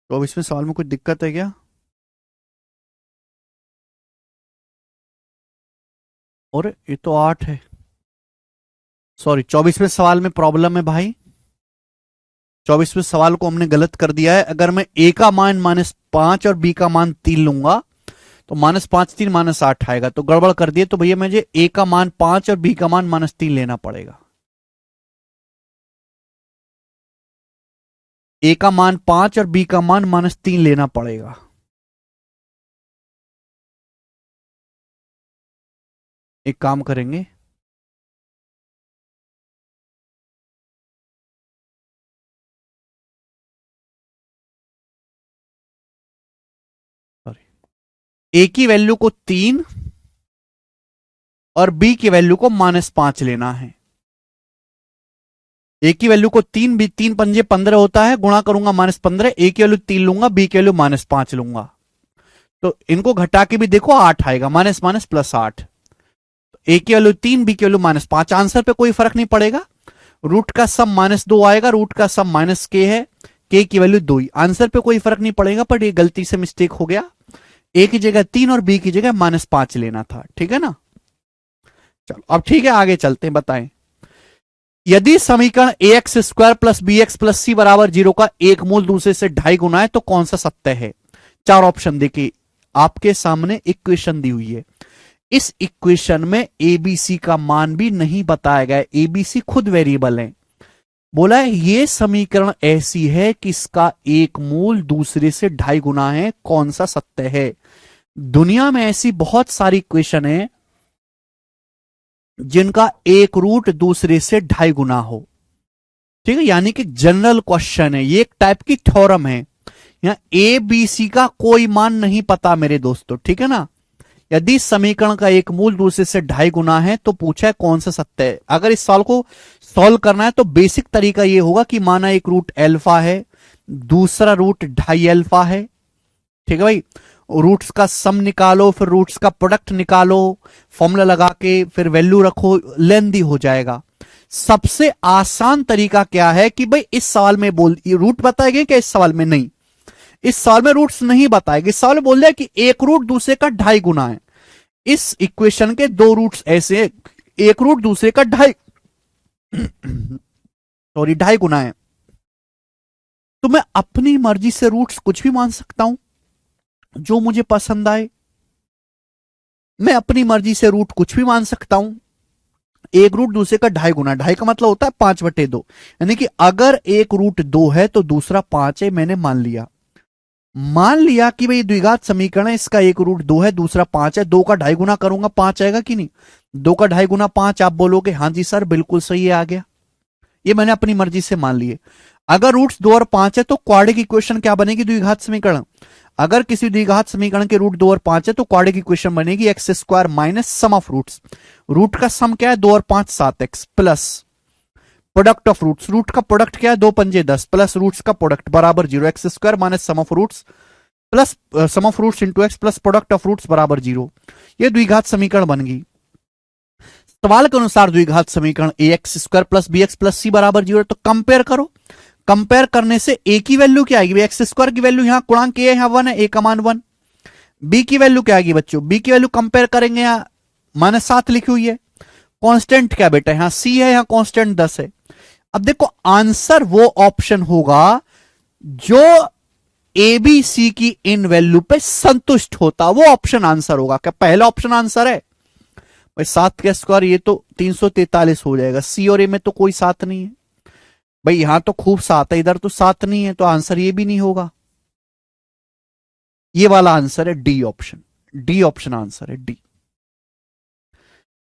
24वें सवाल में कुछ दिक्कत है क्या? और ये तो 8 है, सॉरी 24वें सवाल में प्रॉब्लम है भाई। 24वें सवाल को हमने गलत कर दिया है। अगर मैं ए का मान -5 और बी का मान 3 लूंगा तो -5 3 -8 आएगा, तो गड़बड़ कर दिए। तो भैया मुझे ए का मान 5 और बी का मान -3 लेना पड़ेगा। ए का मान 5 और बी का मान -3 लेना पड़ेगा। एक काम करेंगे, सॉरी, ए की वैल्यू को 3 और बी की वैल्यू को -5 लेना है। ए की वैल्यू को 3, बी 3 पंजे 15 होता है, गुणा करूंगा -15, ए की वैल्यू 3 लूंगा, बी की वैल्यू -5 लूंगा, तो इनको घटा के भी देखो 8 आएगा, माइनस माइनस प्लस 8। ए की वैल्यू 3, बी की वैल्यू -5। आंसर पे कोई फर्क नहीं पड़ेगा। रूट का सम -2 आएगा, रूट का सम माइनस के है, के की वैल्यू 2 ही। आंसर पे कोई फर्क नहीं पड़ेगा, पर ये गलती से मिस्टेक हो गया, ए की जगह 3 और बी की जगह -5 लेना था। ठीक है ना। चलो अब ठीक है, आगे चलते हैं। बताएं, यदि समीकरण a x square plus B x plus सी बराबर 0 का एक मूल दूसरे से 2.5 गुना है तो कौन सा सत्य है। 4 ऑप्शन देखिए, आपके सामने इक्वेशन दी हुई है। इस इक्वेशन में एबीसी का मान भी नहीं बताया गया, एबीसी खुद वेरिएबल है। बोला है ये समीकरण ऐसी है कि इसका एक मूल दूसरे से 2.5 गुना है, कौन सा सत्य है। दुनिया में ऐसी बहुत सारी इक्वेशन है जिनका एक रूट दूसरे से 2.5 गुना हो। ठीक है, यानी कि जनरल क्वेश्चन है, ये एक टाइप की थ्योरम है। यहां ए बी सी का कोई मान नहीं पता मेरे दोस्तों। ठीक है ना। यदि समीकरण का एक मूल दूसरे से 2.5 गुना है तो पूछा है कौन सा सत्य है। अगर इस सवाल को सॉल्व करना है तो बेसिक तरीका यह होगा कि माना एक रूट अल्फा है, दूसरा रूट 2.5 अल्फा है। ठीक है भाई, रूट्स का सम निकालो, फिर रूट्स का प्रोडक्ट निकालो, फॉर्मूला लगा के फिर वैल्यू रखो, लेंदी हो जाएगा। सबसे आसान तरीका क्या है कि भाई इस सवाल में बोल रूट बताए गए क्या, इस सवाल में नहीं, इस सवाल में रूट्स नहीं बताए गए। इस सवाल में बोल दिया कि एक रूट दूसरे का 2.5 गुना है। इस इक्वेशन के दो रूट्स ऐसे, एक रूट दूसरे का 2.5 सॉरी 2.5 गुना है, तो मैं अपनी मर्जी से रूट्स कुछ भी मान सकता हूं जो मुझे पसंद आए। मैं अपनी मर्जी से रूट कुछ भी मान सकता हूं। एक रूट दूसरे का 2.5 गुना, 2.5 का मतलब होता है 5/2, यानी कि अगर एक रूट 2 है तो दूसरा 5 है। मैंने मान लिया कि भाई द्विघात समीकरण है, इसका एक रूट 2 है, दूसरा 5 है। 2 का 2.5 गुना करूंगा 5 आएगा कि नहीं। 2 का 2.5 गुना 5, आप बोलोगे हाँ जी सर बिल्कुल सही है, आ गया। ये मैंने अपनी मर्जी से मान लिए। अगर रूट्स 2 और 5 है तो क्वाड्रिक इक्वेशन क्या बनेगी, द्विघात समीकरण। अगर किसी द्विघात समीकरण के रूट 2 और 5 है तो क्वाड्रिक इक्वेशन बनेगी x square minus sum of roots. Root का सम क्या है, 2 और 5 7x, plus product of roots, root का प्रोडक्ट क्या है 2 पंजे 10, प्लस रूट्स का प्रोडक्ट बराबर 0, x square minus sum of roots plus sum of roots into x plus product of roots बराबर 0। ये द्विघात समीकरण बन गई। सवाल के अनुसार द्विघात समीकरण a x square plus B x plus सी बराबर 0, तो कंपेयर करो। कंपेयर करने से ए की वैल्यू क्या आएगी, एक्स स्क्वायर की वैल्यू यहां गुणांक ए है, यहां 1 है, ए का मान 1। बी की वैल्यू क्या आएगी बच्चों, बी की वैल्यू कंपेयर करेंगे, यहां -7 लिखी हुई है। कांस्टेंट क्या बेटा, यहां सी है, यहां कांस्टेंट 10 है। अब देखो आंसर वो ऑप्शन होगा जो ए बी सी की इन वैल्यू पे संतुष्ट होता, वो ऑप्शन आंसर होगा। क्या पहला ऑप्शन आंसर है भाई, 7 का स्क्वायर ये तो 343 हो जाएगा। सी और ए में तो कोई 7 नहीं है भाई, यहां तो खूब 7 है, इधर तो 7 नहीं है, तो आंसर ये भी नहीं होगा। ये वाला आंसर है D option, D option answer है डी।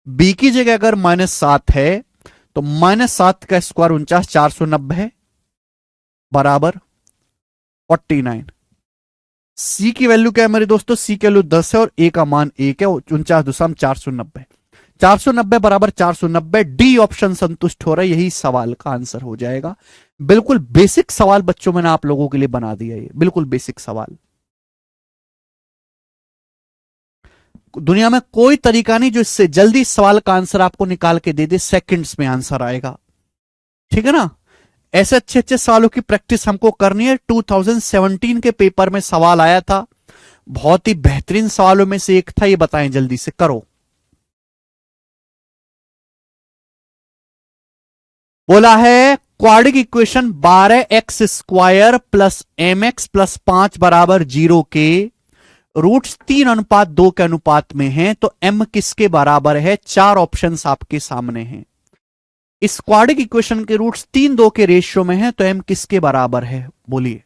बी की जगह अगर -7 है तो -7 का स्क्वायर 49, 490 है बराबर 49। सी की वैल्यू क्या है मेरे दोस्तों, सी की वैल्यू 10 है और ए का मान 1 है, 49.490, 490 बराबर 490। डी ऑप्शन संतुष्ट हो रहा है, यही सवाल का आंसर हो जाएगा। बिल्कुल बेसिक सवाल बच्चों मैंने आप लोगों के लिए बना दिया, ये बिल्कुल बेसिक सवाल। दुनिया में कोई तरीका नहीं जो इससे जल्दी सवाल का आंसर आपको निकाल के दे दे, सेकंड्स में आंसर आएगा। ठीक है ना। ऐसे अच्छे अच्छे सवालों की प्रैक्टिस हमको करनी है। 2017 के पेपर में सवाल आया था, बहुत ही बेहतरीन सवालों में से एक था, ये बताएं जल्दी से करो। बोला है quadric equation 12x² plus mx plus 5 बराबर 0 के रूट्स 3:2 के अनुपात में हैं, तो m किसके बराबर है? 4 ऑप्शंस आपके सामने हैं। इस क्वाड्रिक इक्वेशन के रूट्स 3:2 के रेशियो में हैं, तो m किसके बराबर है? बोलिए।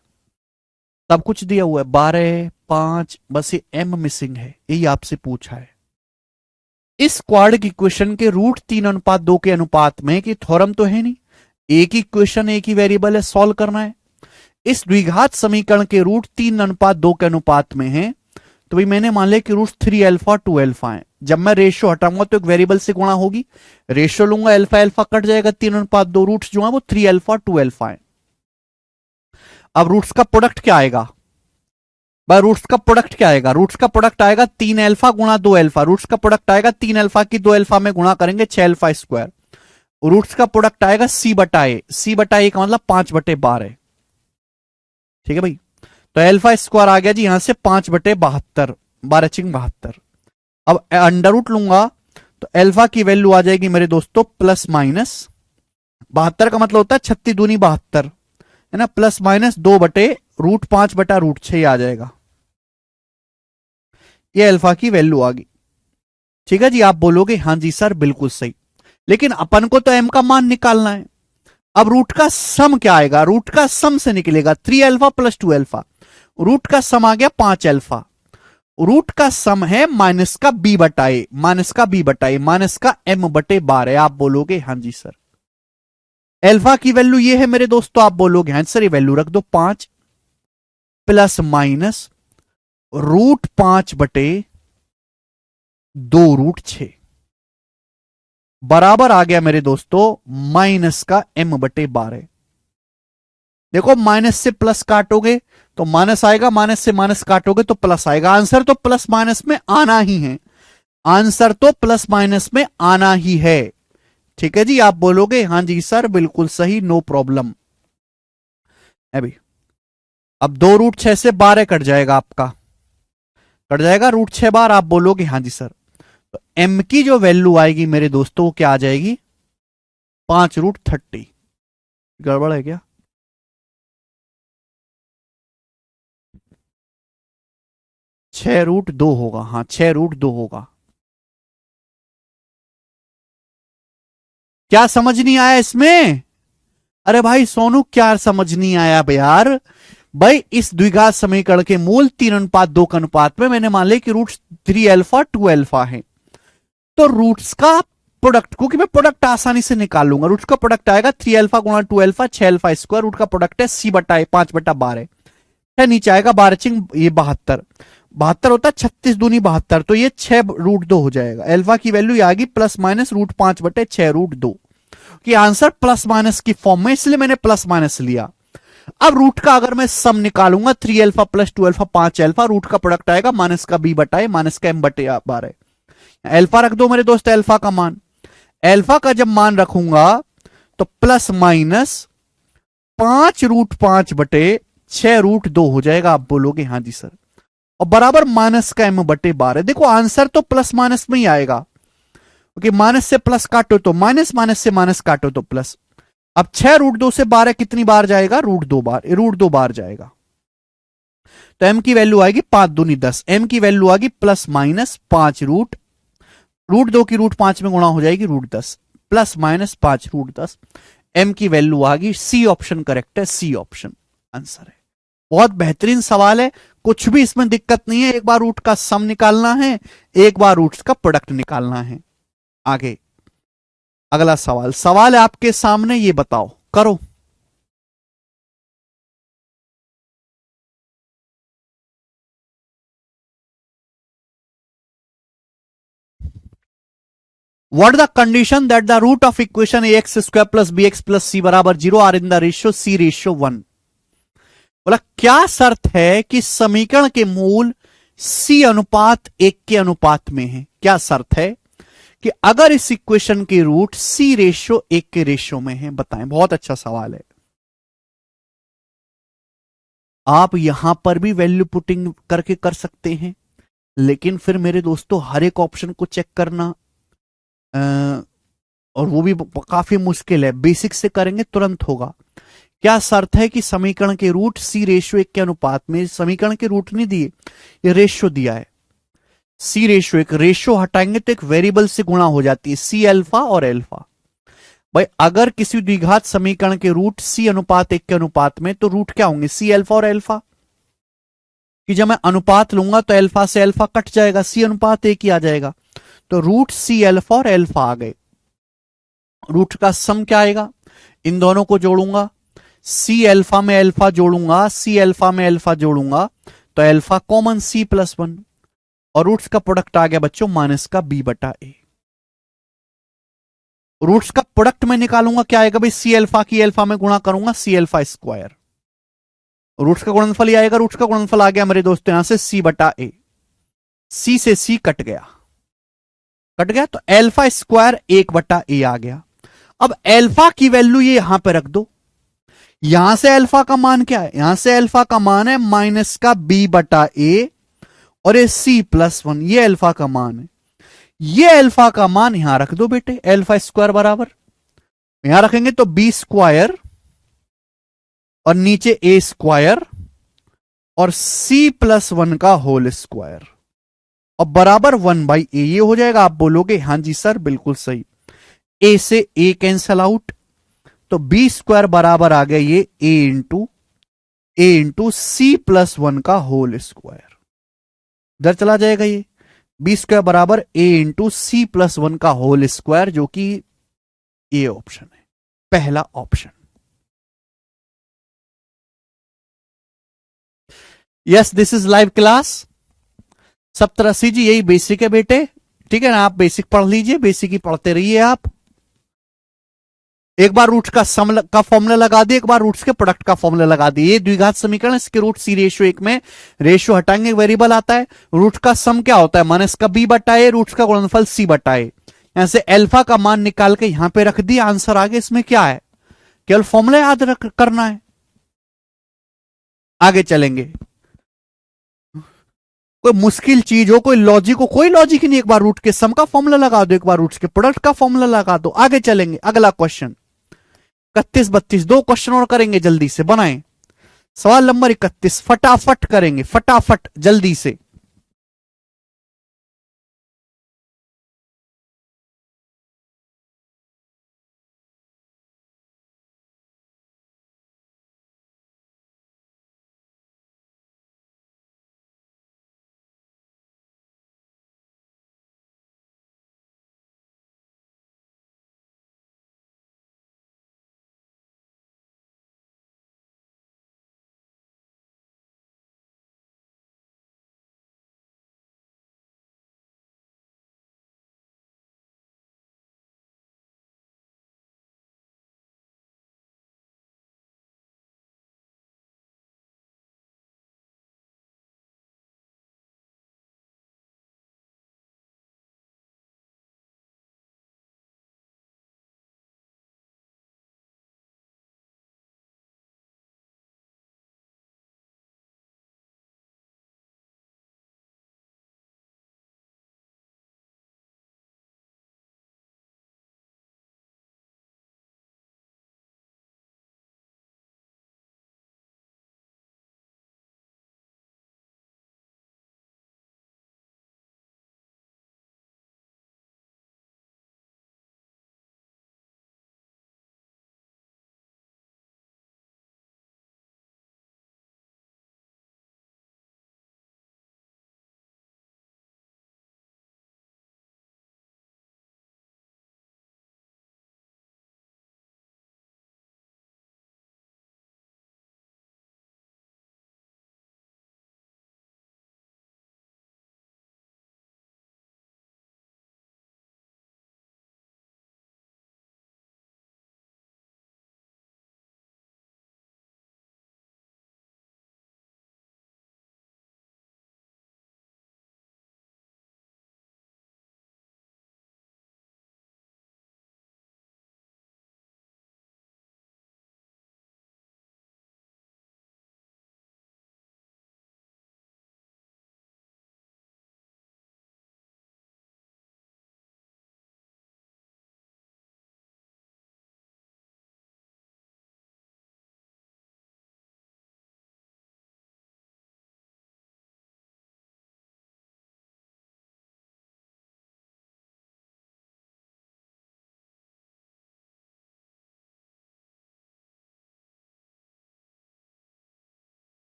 सब कुछ दिया हुआ है, 12, 5, बस ये m मिसिंग है, यही आपसे पूछा है। इस क्वाड्रिक इक्वेशन के रूट 3:2 के अनुपात में, कि थ्योरम तो है नहीं, एक ही इक्वेशन एक ही वेरिएबल है, सॉल्व करना है। इस द्विघात समीकरण के रूट 3:2 के अनुपात में है, तो भाई मैंने मान लिया कि रूट 3 अल्फा 2 अल्फा है। जब मैं रेशियो हटाऊंगा तो एक वेरिएबल से गुणा होगी, रेशियो लूंगा अल्फा अल्फा कट जाएगा, 3:2 रूट्स जो है वो 3 अल्फा 2 अल्फा है। अब रूट्स का प्रोडक्ट क्या आएगा? भाई रूट्स का प्रोडक्ट क्या आएगा? रूट्स का प्रोडक्ट आएगा 3 अल्फा गुणा 2 अल्फा। रूट्स का प्रोडक्ट आएगा 3 अल्फा की 2 अल्फा में गुणा करेंगे 6 अल्फा स्क्वायर। रूट्स का प्रोडक्ट आएगा c बटा ए। c बटा ए का मतलब 5/12। ठीक है भाई, तो अल्फा स्क्वायर आ गया जी यहां से 5/72, 12×72। अब अंडर रूट लूंगा तो अल्फा की वैल्यू आ जाएगी मेरे दोस्तों प्लस माइनस 72 का मतलब होता है 36 दूनी 72 है ना, प्लस माइनस 2/√5/√6 आ जाएगा। ये अल्फा की वैल्यू आ गई। ठीक है जी, आप बोलोगे हाँ जी सर बिल्कुल सही, लेकिन अपन को तो m का मान निकालना है। अब रूट का सम क्या आएगा? रूट का सम से निकलेगा 3 अल्फा प्लस 2 अल्फा। रूट का सम आ गया 5 अल्फा। रूट का सम है माइनस का b बटा ए, माइनस का b बटा ए, माइनस का m/12। आप बोलोगे हाँ जी सर। अल्फा की वैल्यू ये है मेरे दोस्तों, आप बोलोगे हाँ सर ये वैल्यू रख दो 5 प्लस माइनस √5/2√6 बराबर आ गया मेरे दोस्तों माइनस का m/12। देखो माइनस से प्लस काटोगे तो माइनस आएगा, माइनस से माइनस काटोगे तो प्लस आएगा। आंसर तो प्लस माइनस में आना ही है, आंसर तो प्लस माइनस में आना ही है। ठीक है जी, आप बोलोगे हाँ जी सर बिल्कुल सही, नो प्रॉब्लम। अभी अब 2√6 से 12 कट जाएगा, आपका कट जाएगा √6 बार। आप बोलोगे हाँ जी सर, तो m की जो वैल्यू आएगी मेरे दोस्तों वो क्या आ जाएगी? 5√30। गड़बड़ है क्या? (6√2) होगा, हाँ 6√2 होगा। क्या समझ नहीं आया इसमें? अरे भाई सोनू क्या समझ नहीं आया बे यार? भाई इस द्विघात समीकरण के मूल 3:2 के अनुपात में मैंने मान लिया कि रूट्स 3 अल्फा 2 अल्फा है, तो रूट्स का प्रोडक्ट, क्योंकि मैं प्रोडक्ट आसानी से निकाल लूंगा, रूट्स का प्रोडक्ट आएगा 3 अल्फा गुणा 2 अल्फा 6 अल्फा स्क्वायर। रूट का प्रोडक्ट है c बटा ए 5/12 है, नीचे आएगा 12 ये 72, 72 होता है 36 दूनी 72, तो ये 6√2 हो जाएगा। अल्फा की वैल्यू आ गई प्लस माइनस √5/6√2 कि आंसर प्लस माइनस की फॉर्म में, इसलिए मैंने प्लस माइनस लिया। अब रूट का अगर मैं सम निकालूंगा 3 alpha plus 2 alpha 5 alpha, root का प्रोडक्ट आएगा माइनस का b बटाए माइनस का m/12। अल्फा रख दो मेरे दोस्त, अल्फा का मान, अल्फा का जब मान रखूंगा तो प्लस माइनस 5√5/6√2 हो जाएगा। आप बोलोगे हाँ जी सर, और बराबर माइनस का m/12। देखो आंसर तो प्लस माइनस में ही आएगा, क्योंकि माइनस से प्लस काटो तो माइनस, माइनस से माइनस काटो तो प्लस। अब 6√2 से 12 कितनी बार जाएगा? √2 बार, √2 बार जाएगा। तो m की वैल्यू आएगी 5 दूनी 10, m की वैल्यू आएगी प्लस माइनस 5√2 की √5 में गुणा हो जाएगी √10, प्लस माइनस 5√10। m की वैल्यू आ गई, सी ऑप्शन करेक्ट है, सी ऑप्शन आंसर है। बहुत बेहतरीन सवाल है, कुछ भी इसमें दिक्कत नहीं है। एक बार रूट का सम निकालना है, एक बार रूट्स का प्रोडक्ट निकालना है। आगे अगला सवाल, सवाल है आपके सामने, ये बताओ, करो। What the condition that the root of equation ax² plus bx plus c बराबर 0 are in the ratio c/1? बोला क्या शर्त है कि समीकरण के मूल c अनुपात 1 के अनुपात में है? क्या शर्त है कि अगर इस इक्वेशन के रूट c/1 के रेशियो में है? बताएं, बहुत अच्छा सवाल है। आप यहां पर भी वैल्यू पुटिंग करके कर सकते हैं, लेकिन फिर मेरे दोस्तों हर एक ऑप्शन को चेक करना और वो भी काफी मुश्किल है, बेसिक से करेंगे तुरंत होगा। क्या शर्त है कि समीकरण के रूट C/1 के अनुपात में, समीकरण के रूट नहीं दिए, ये रेशियो दिया है, C/1, एक रेशियो हटाएंगे तो एक वेरिएबल से गुणा हो जाती है, C अल्फा और अल्फा। भाई अगर किसी द्विघात समीकरण के रूट C/1 के अनुपात में, तो रूट क्या होंगे, C अल्फा और अल्फा, कि जब मैं अनुपात लूंगा तो अल्फा से अल्फा कट जाएगा, C/1 ही आ जाएगा। तो रूट C अल्फा और अल्फा आ गए। रूट का सम क्या आएगा, इन दोनों को जोड़ूंगा, C अल्फा में अल्फा जोड़ूंगा, C अल्फा में अल्फा जोड़ूंगा, तो अल्फा कॉमन C+1, और रूट्स का प्रोडक्ट आ गया बच्चों माइनस का B/A। रूट्स का प्रोडक्ट में निकालूंगा, क्या आएगा भाई, C अल्फा की अल्फा में गुणा करूंगा, C अल्फा स्क्वायर। रूट्स का गुणनफल ही आएगा, रूट्स का गुणनफल आ गया मेरे दोस्तों यहां से C/A। C से C कट गया, कट गया, तो अल्फा स्क्वायर 1/A आ गया। अब अल्फा की वैल्यू ये यहां पे रख दो, यहां से अल्फा का मान क्या है, यहां से अल्फा का मान है माइनस का B/A, और ये C+1, ये अल्फा का मान है। ये अल्फा का मान यहां रख दो बेटे, अल्फा स्क्वायर बराबर, यहां रखेंगे तो B स्क्वायर और नीचे A स्क्वायर और C+1 का होल स्क्वायर, और बराबर 1/A, ये हो जाएगा। आप बोलोगे हां जी सर बिल्कुल सही, A से A कैंसल आउट, तो B स्क्वायर बराबर आ गया ये A इंटू C+1 का होल स्क्वायर, इधर चला जाएगा ये, B स्क्वायर बराबर A इंटू C+1 का होल स्क्वायर, जो कि ये ऑप्शन है, पहला option. Yes this is live class. Saptarashi ji यही बेसिक है बेटे, ठीक है ना, आप बेसिक पढ़ लीजिए, बेसिक ही पढ़ते रहिए आप। एक बार रूट्स का सम का फॉर्मूला लगा दिए, एक बार रूट्स के प्रोडक्ट का फॉर्मूला लगा दिए, ये द्विघात समीकरण, इसके रूट C/1 में रेशियो हटाएंगे वेरिएबल आता है, रूट का सम क्या होता है माइनस का B/A, रूट्स का गुणनफल C/A। यहां से अल्फा का मान निकाल के यहां पे रख दिया, आंसर आगे, इसमें क्या है, केवल फॉर्मूला याद करना है। आगे चलेंगे, कोई मुश्किल चीज हो, कोई लॉजिक हो, कोई लॉजिक ही नहीं, एक बार रूट के सम का फॉर्मूला लगा दो, एक बार रूट्स के प्रोडक्ट का फॉर्मूला लगा दो। आगे चलेंगे, अगला क्वेश्चन 31 32, दो क्वेश्चन और करेंगे, जल्दी से बनाएं। सवाल नंबर 31 फटाफट करेंगे, फटाफट जल्दी से।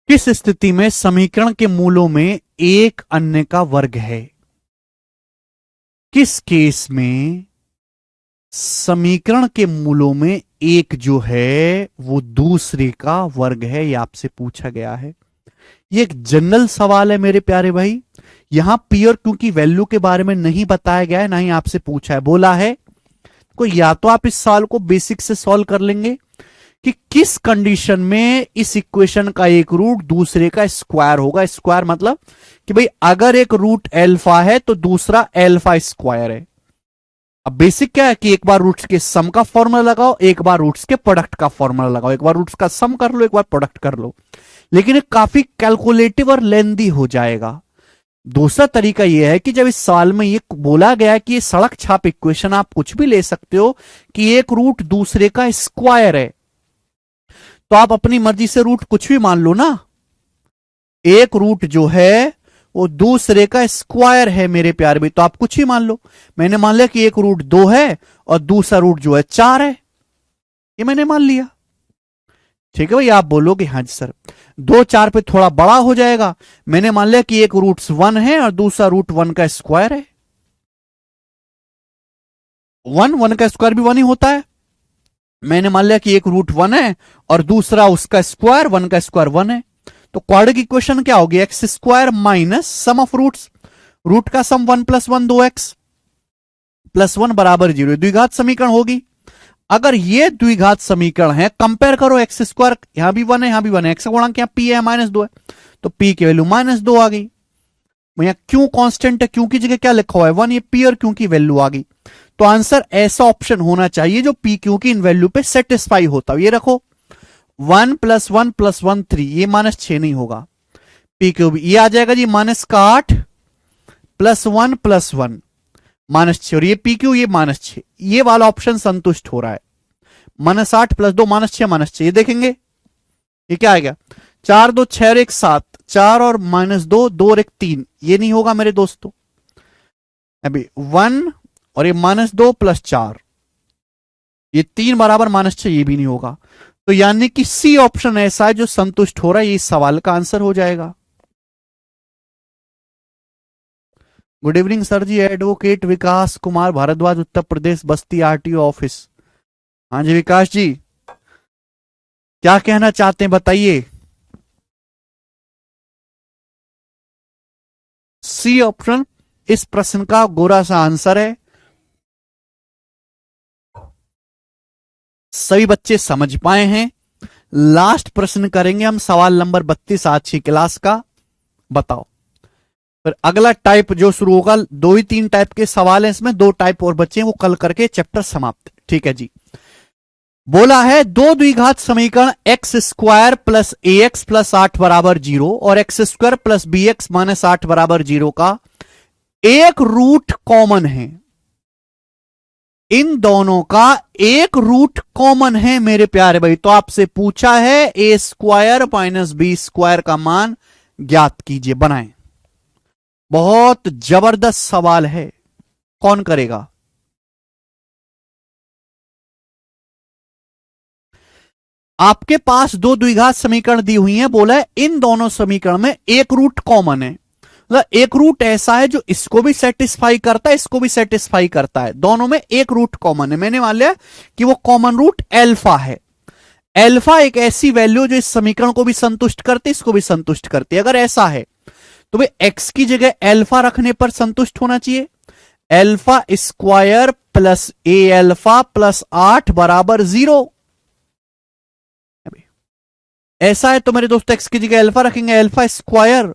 किस स्थिति में समीकरण के मूलों में एक अन्य का वर्ग है? किस केस में समीकरण के मूलों में एक जो है वो दूसरे का वर्ग है, ये आपसे पूछा गया है। ये एक जनरल सवाल है मेरे प्यारे भाई। यहां पी और क्यू की वैल्यू के बारे में नहीं बताया गया है, ना ही आपसे पूछा है। बोला है को या तो आप इस सवाल को बेसिक से सॉल्व कर लेंगे कि किस कंडीशन में इस इक्वेशन का एक रूट दूसरे का स्क्वायर होगा। स्क्वायर मतलब कि भाई अगर एक रूट एल्फा है तो दूसरा एल्फा स्क्वायर है। अब बेसिक क्या है कि एक बार रूट्स के सम का फॉर्मूला लगाओ, एक बार रूट्स के प्रोडक्ट का फॉर्मूला लगाओ, एक बार रूट्स का सम कर लो, एक बार प्रोडक्ट कर लो। लेकिन काफी कैलकुलेटिव और लेंदी हो जाएगा। दूसरा तरीका यह है कि जब इस सवाल में ये बोला गया कि ये सड़क छाप इक्वेशन, आप कुछ भी ले सकते हो कि एक रूट दूसरे का स्क्वायर है, तो आप अपनी मर्जी से रूट कुछ भी मान लो ना। एक रूट जो है वो दूसरे का स्क्वायर है मेरे प्यारे भाई, तो आप कुछ ही मान लो। मैंने मान लिया कि एक रूट 2 है और दूसरा रूट जो है 4 है, ये मैंने मान लिया। ठीक है भाई, आप बोलोगे हाँ जी सर 2 4 पे थोड़ा बड़ा हो जाएगा। मैंने मान लिया कि एक रूट 1 है और दूसरा रूट 1 का स्क्वायर है। 1 का स्क्वायर भी 1 ही होता है। मैंने मान लिया कि एक रूट 1 है और दूसरा उसका स्क्वायर 1 का स्क्वायर 1 है। तो क्वाड्रेटिक इक्वेशन क्या होगी? X square minus sum of roots, root का सम 1 + 1 2x + 1 बराबर 0, द्विघात समीकरण होगी। अगर ये द्विघात समीकरण है, कंपेयर करो एक्स स्क्वायर, यहां भी 1 है यहां भी 1 है, एक्स का गुणांक यहां p है -2 है, तो p की वैल्यू -2 आ गई। यहां क्यों कांस्टेंट है, क्यों की जगह क्या लिखा हुआ है 1, ये p और क्यों की वैल्यू आ गई। तो आंसर ऐसा ऑप्शन होना चाहिए जो p क्यू की इन वैल्यू पे सेटिस्फाई होता हो। ये रखो 1 + 1 + 1 3, ये -6 नहीं होगा, पी क्यू भी ये आ जाएगा जी -8 + 1 + 1 -6, और ये पी क्यू ये -6, ये वाला ऑप्शन संतुष्ट हो रहा है। -8 + 2 -6 -6, ये देखेंगे ये क्या आएगा 4 2 6 और 1 7, 4 और -2 2 और 1 3, ये नहीं होगा मेरे दोस्तों। अभी 1 और ये -2 + 4, ये 3 बराबर -6, ये भी नहीं होगा। तो यानी कि सी ऑप्शन ऐसा है जो संतुष्ट हो रहा है, ये इस सवाल का आंसर हो जाएगा। गुड इवनिंग सर जी, एडवोकेट विकास कुमार भारद्वाज, उत्तर प्रदेश, बस्ती आरटीओ ऑफिस। हाँ जी विकास जी, क्या कहना चाहते हैं बताइए। सी ऑप्शन इस प्रश्न का गोरा सा आंसर है। सभी बच्चे समझ पाए हैं। लास्ट प्रश्न करेंगे हम, सवाल नंबर 32 आज की क्लास का। बताओ फिर अगला टाइप जो शुरू होगा, 2 ही 3 टाइप के सवाल हैं इसमें, 2 टाइप और बच्चे हैं, वो कल करके चैप्टर समाप्त। ठीक है जी। बोला है दो द्विघात समीकरण x square plus a x plus 8 बराबर 0 और x square plus B x -8 बराबर 0 का एक रूट कॉमन है। इन दोनों का एक रूट कॉमन है मेरे प्यारे भाई। तो आपसे पूछा है a square minus b square का मान ज्ञात कीजिए, बनाएं। बहुत जबरदस्त सवाल है, कौन करेगा? आपके पास दो द्विघात समीकरण दी हुई हैं, बोला है इन दोनों समीकरण में एक रूट कॉमन है। मतलब एक रूट ऐसा है जो इसको भी सेटिस्फाई करता है, इसको भी सेटिस्फाई करता है, दोनों में एक रूट कॉमन है। मैंने मान लिया कि वो कॉमन रूट एल्फा है। एल्फा एक ऐसी वैल्यू जो इस समीकरण को भी संतुष्ट करती है, इसको भी संतुष्ट करती है। अगर ऐसा है तो भाई एक्स की जगह एल्फा रखने पर संतुष्ट होना चाहिए। Alpha square plus a alpha plus 8 बराबर 0। ऐसा है तो मेरे दोस्त एक्स की जगह एल्फा रखेंगे, alpha square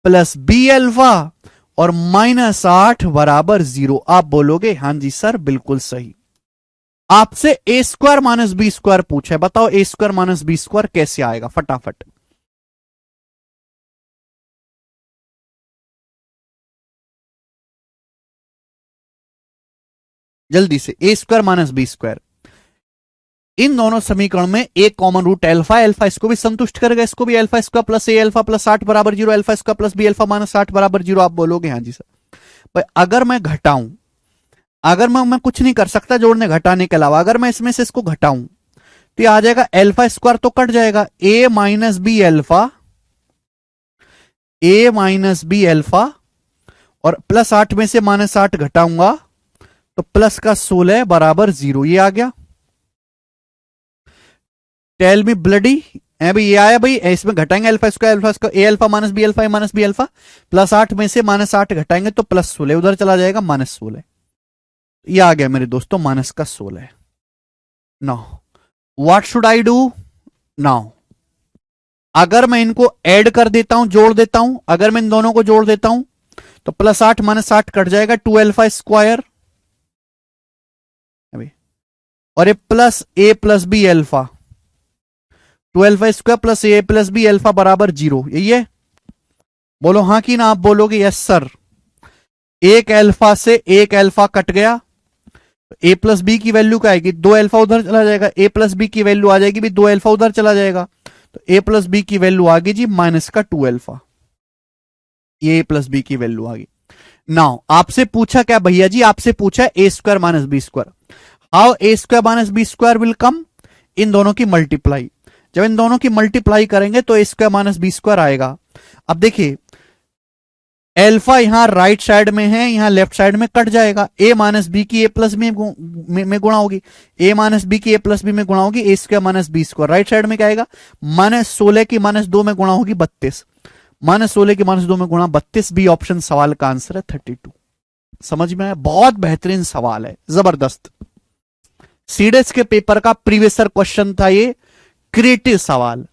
plus b alpha और -8 बराबर 0। आप बोलोगे हां जी सर बिल्कुल सही। आपसे ए स्क्वायर माइनस बी स्क्वायर पूछा है, बताओ ए स्क्वायर माइनस बी स्क्वायर कैसे आएगा फटाफट। जल्दी से, ए स्क्वायर माइनस बी स्क्वायर। इन दोनों समीकरण में एक कॉमन रूट एल्फा, एल्फा इसको भी संतुष्ट करेगा, इसको भी alpha square plus a alpha plus 8 बराबर 0, alpha square plus b alpha -8 बराबर 0। आप बोलोगे हाँ जी सर। भाई अगर मैं घटाऊं, अगर मैं कुछ नहीं कर सकता जोड़ने घटाने के अलावा, अगर मैं इसमें से इसको घटाऊं तो ये आ जाएगा एल्फा स्क्वायर तो कट जाएगा, a minus b alpha a minus b alpha, और प्लस 8 में से माइनस 8 घटाऊंगा तो प्लस का 16 बराबर 0। ये आ गया। टेल मी ब्लडी है भाई, ये आया भाई। इसमें घटाएंगे alpha square a alpha minus b alpha, minus b alpha, plus 8 में से माइनस 8 घटाएंगे तो प्लस 16, उधर चला जाएगा माइनस 16। ये आ गया मेरे दोस्तों माइनस का 16। Now what should I do now? अगर मैं इनको ऐड कर देता हूं, जोड़ देता हूं, अगर मैं इन दोनों को जोड़ देता हूं तो प्लस 8 माइनस 8 कट जाएगा, 2 अल्फा स्क्वायर, और ये plus a plus b alpha, 2 alpha square plus a plus b alpha बराबर 0। यही है? बोलो हां कि ना। आप बोलोगे यस सर। एक अल्फा से एक अल्फा कट गया, ए प्लस बी की वैल्यू क्या आएगी? 2 अल्फा उधर चला जाएगा, ए प्लस बी की वैल्यू आ जाएगी भी 2 अल्फा उधर चला जाएगा, तो ए प्लस बी की वैल्यू आ गई जी माइनस का 2 अल्फा। ये ए प्लस बी की वैल्यू आ गई। नाउ आपसे पूछा क्या भैया जी? आपसे पूछा a square minus b square. How a square minus b square will come? इन दोनों की मल्टीप्लाई। जब इन दोनों की मल्टीप्लाई करेंगे तो ए स्क्वायर माइनस बी स्क्वायर आएगा। अब देखिए एल्फा यहां राइट साइड में है, यहां लेफ्ट साइड में कट जाएगा। ए माइनस बी की ए प्लस में गुणा होगी, ए माइनस बी की ए प्लस बी में गुणा होगी, a square minus b square. Right side में क्या आएगा? माइनस 16 की माइनस 2 में गुणा होगी 32, माइनस 16 की माइनस 2 में गुणा 32। बी ऑप्शन सवाल का आंसर है 32। समझ में आया? बहुत बेहतरीन सवाल है, जबरदस्त। सीडेस के पेपर का प्रीवियस क्वेश्चन था ये, क्रिएटिव सवाल।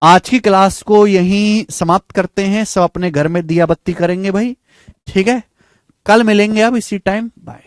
आज की क्लास को यहीं समाप्त करते हैं। सब अपने घर में दिया बत्ती करेंगे भाई, ठीक है? कल मिलेंगे अब इसी टाइम। बाय।